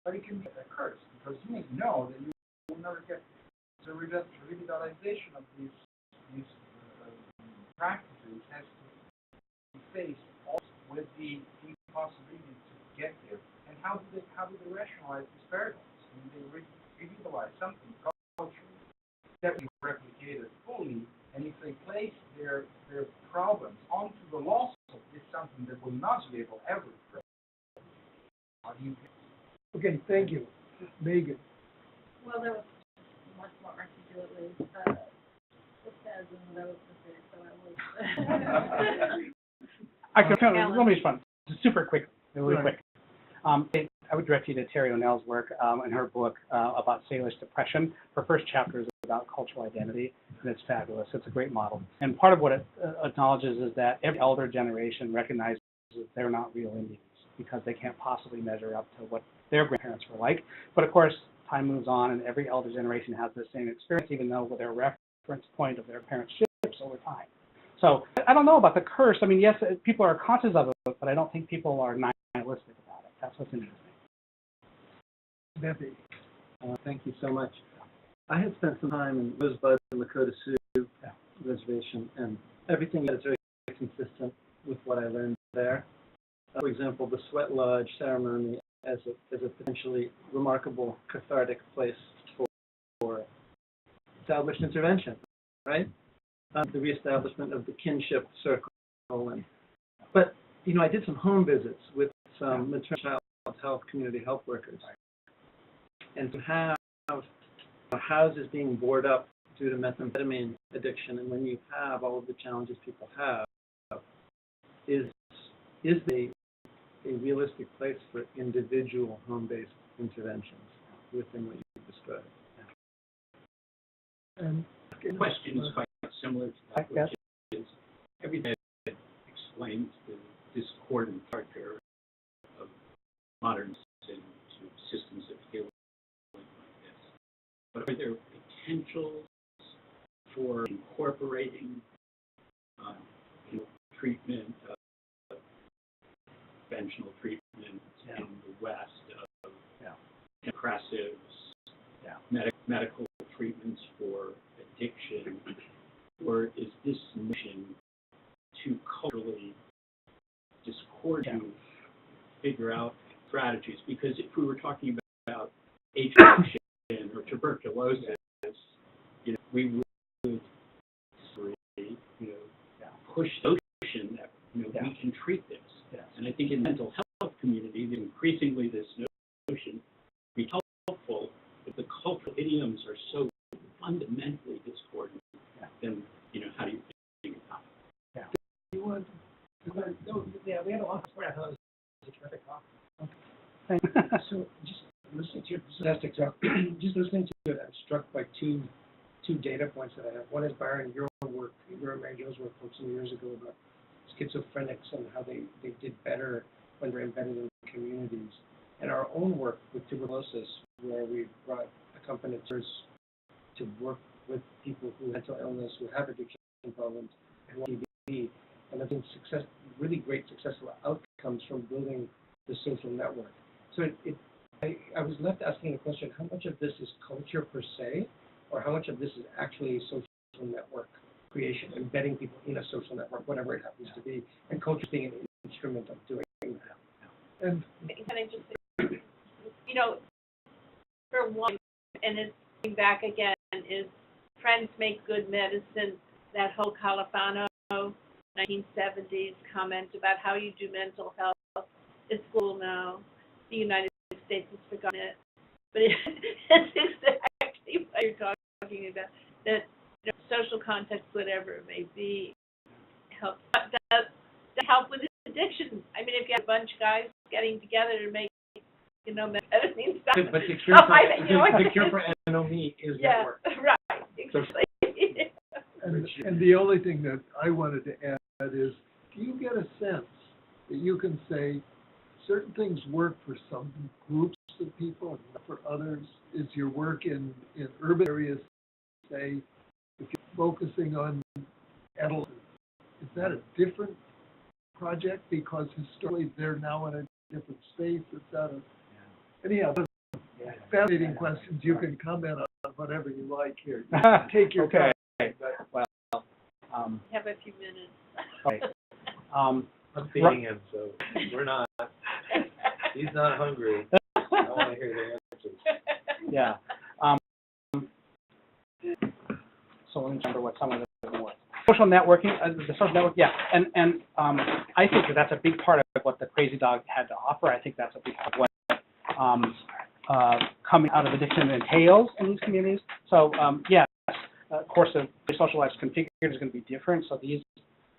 But it can be a curse, because you may know that you will never get the revitalization of these practices has to be faced also with the impossibility to get there. And how do they rationalize these paradigms? I mean, revitalize something culturally that we replicated fully, and if they place their problems onto the lawsuit, it's something that will not be able ever to replicate. How do you Okay, thank you. Megan? Well, there was much more articulately said than what I was going to say, so I was. Let me respond super quick, really quick. I would direct you to Terry O'Neill's work in her book about Salish depression. Her first chapter is about cultural identity, and it's fabulous. It's a great model. And part of what it acknowledges is that every elder generation recognizes that they're not real Indians because they can't possibly measure up to what their grandparents were like. But of course, time moves on, and every elder generation has the same experience, even though their reference point of their parents shifts over time. So I don't know about the curse. I mean, yes, people are conscious of it, but I don't think people are nihilistic about it. That's what's interesting. Debbie? Thank you so much. I had spent some time in Rosebud and Lakota Sioux Reservation, and everything is very consistent with what I learned there. For example, the Sweat Lodge ceremony as a potentially remarkable cathartic place for established intervention, right? The reestablishment of the kinship circle. But, you know, I did some home visits with some maternal child health community health workers. And to have houses being boarded up due to methamphetamine addiction, and when you have all of the challenges people have, is a realistic place for individual home-based interventions within what you described. And The question is quite similar to that, which is everything that explains the discordant character of modern medicine to systems of healing like this. But are there potentials for incorporating treatment, conventional treatment in the West of depressives, medical treatments for addiction, or is this mission too culturally discordant to figure out strategies? Because if we were talking about HIV or tuberculosis, you know, we would push the notion that we can treat this. And I think in the mental health community, increasingly this notion would be helpful if the cultural idioms are so fundamentally discordant. Then, how do you think about it? you want we had a lot of support. I thought it was a terrific talk. So just listening to your fantastic talk, just listening to it, I'm struck by two data points that I have. One is, Byron, your work, your and Mary Jo's work from some years ago about schizophrenics and how they did better when they're embedded in communities. And our own work with tuberculosis, where we brought accompaniators to work with people who have mental illness, who have addiction problems, and TB, and I've been really great successful outcomes from building the social network. So I was left asking the question, how much of this is culture per se, or how much of this is actually social network creation, embedding people in a social network, whatever it happens to be, and culture being an instrument of doing that. And Can I just say, for one, and it's coming back again, is Friends Make Good Medicine, that whole Califano 1970s comment about how you do mental health is cool now. The United States has forgotten it. But it's exactly what you're talking about, that social context, whatever it may be, does help with addiction. I mean, if you have a bunch of guys getting together to make, methamphetamine stuff. But the cure for NOME is network. Right, exactly. and the only thing that I wanted to add is, do you get a sense that you can say certain things work for some groups of people and not for others? Is your work in urban areas, say, if you're focusing on adolescents, is that a different project because historically they're now in a different space? Is that anyhow, fascinating questions. You can comment on whatever you like here. Take your time. Well, Have a few minutes. okay. I'm feeding him, so we're not. He's not hungry. I want to hear the answers. Yeah. So let me remember what some of them were. Social networking, the social network, yeah, and I think that that's a big part of what the Crazy Dog had to offer. I think that's a big part of what coming out of addiction entails in these communities. So yes, of course, the socialized configured is going to be different. So these,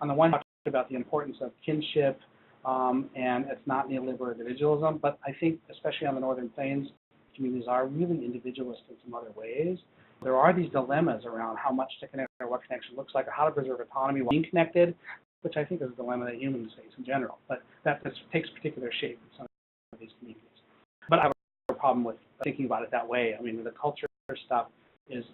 on the one hand, talked about the importance of kinship, and it's not neoliberal individualism, but I think, especially on the Northern Plains, communities are really individualist in some other ways. There are these dilemmas around how much to connect or what connection looks like, or how to preserve autonomy while being connected, which I think is a dilemma that humans face in general. But that takes particular shape in some of these communities. But I have a problem with thinking about it that way. I mean, the culture stuff is,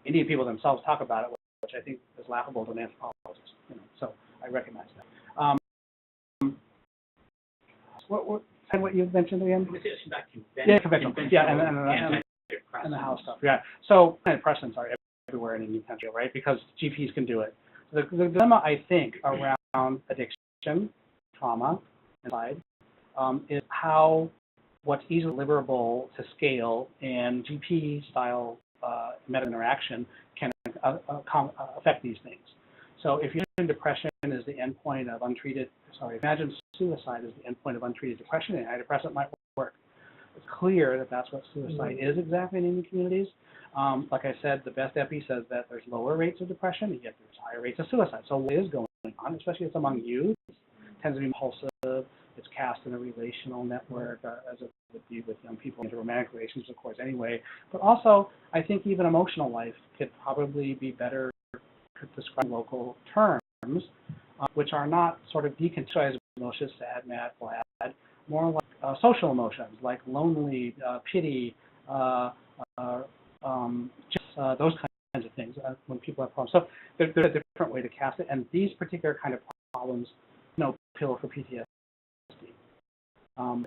Indian people themselves talk about it, which I think is laughable to an anthropologist. So I recognize that. What you mentioned again? Conversation about Conventional. Yeah, and the house stuff. Yeah. So antidepressants are everywhere in Indian country, right? Because GPs can do it. The dilemma, I think, around addiction, trauma, and suicide, is how what's easily deliverable to scale and GP-style meta interaction can affect these things. So if you're in depression is the endpoint of untreated, imagine suicide is the endpoint of untreated depression, and antidepressant might work. It's clear that that's what suicide is exactly in Indian communities. Like I said, the best epi says that there's lower rates of depression, and yet there's higher rates of suicide. So what is going on, especially it's among youth, it tends to be impulsive, it's cast in a relational network, as it would be with young people into romantic relations, of course, anyway. But also, I think even emotional life could probably be better described in local terms, which are not sort of decontextualized emotions, sad, mad, glad, more like social emotions, like lonely, pity, just those kinds of things when people have problems. So there's a different way to cast it, and these particular kind of problems, pill for PTSD.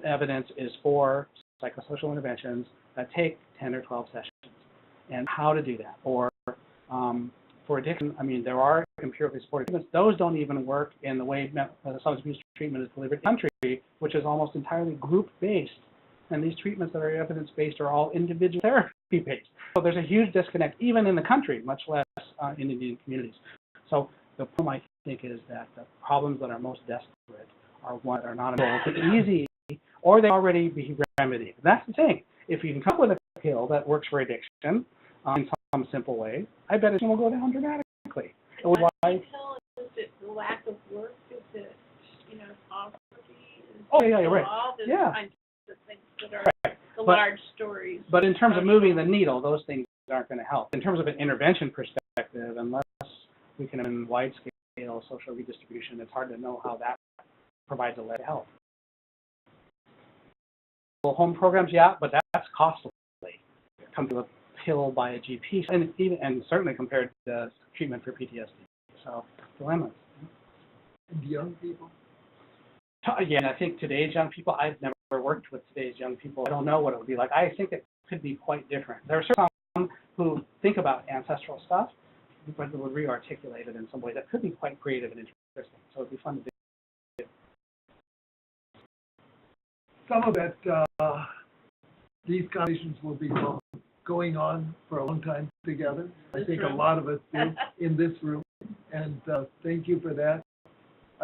Evidence is for psychosocial interventions that take 10 or 12 sessions, and how to do that. Or for addiction, I mean, there are empirically supported treatments. Those don't even work in the way substance abuse treatment is delivered in the country, which is almost entirely group-based. And these treatments that are evidence-based are all individual therapy-based. So there's a huge disconnect, even in the country, much less in Indian communities. So the problem, I think, is that the problems that are most desperate are ones that are not easy, or they already be remedied. That's the thing. If you can come up with a pill that works for addiction in some simple way, I bet it will go down dramatically. Why? Is it the lack of work? Is it, poverty? You're right. All these kinds of things that are the large stories. But in terms of moving the needle, those things aren't going to help. In terms of an intervention perspective, unless we can have wide-scale social redistribution, it's hard to know how that provides a way to help. Home programs, yeah, but that's costly. Come to a pill by a GP, and certainly compared to treatment for PTSD. So dilemmas. And young people? Yeah, and I think today's young people, I've never worked with today's young people. I don't know what it would be like. I think it could be quite different. There are some who think about ancestral stuff, but would re-articulate it in some way that could be quite creative and interesting. So it'd be fun to do. Some of it, these conversations will be going on for a long time together. I think a lot of us do in this room, and thank you for that.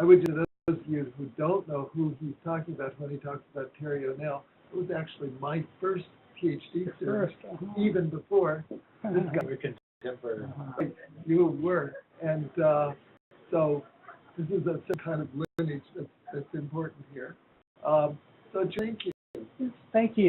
I would just, those of you who don't know who he's talking about when he talks about Terry O'Neill, it was actually my first PhD student, even before this guy. You were, and so this is a kind of lineage that's important here. So thank you. Thank you.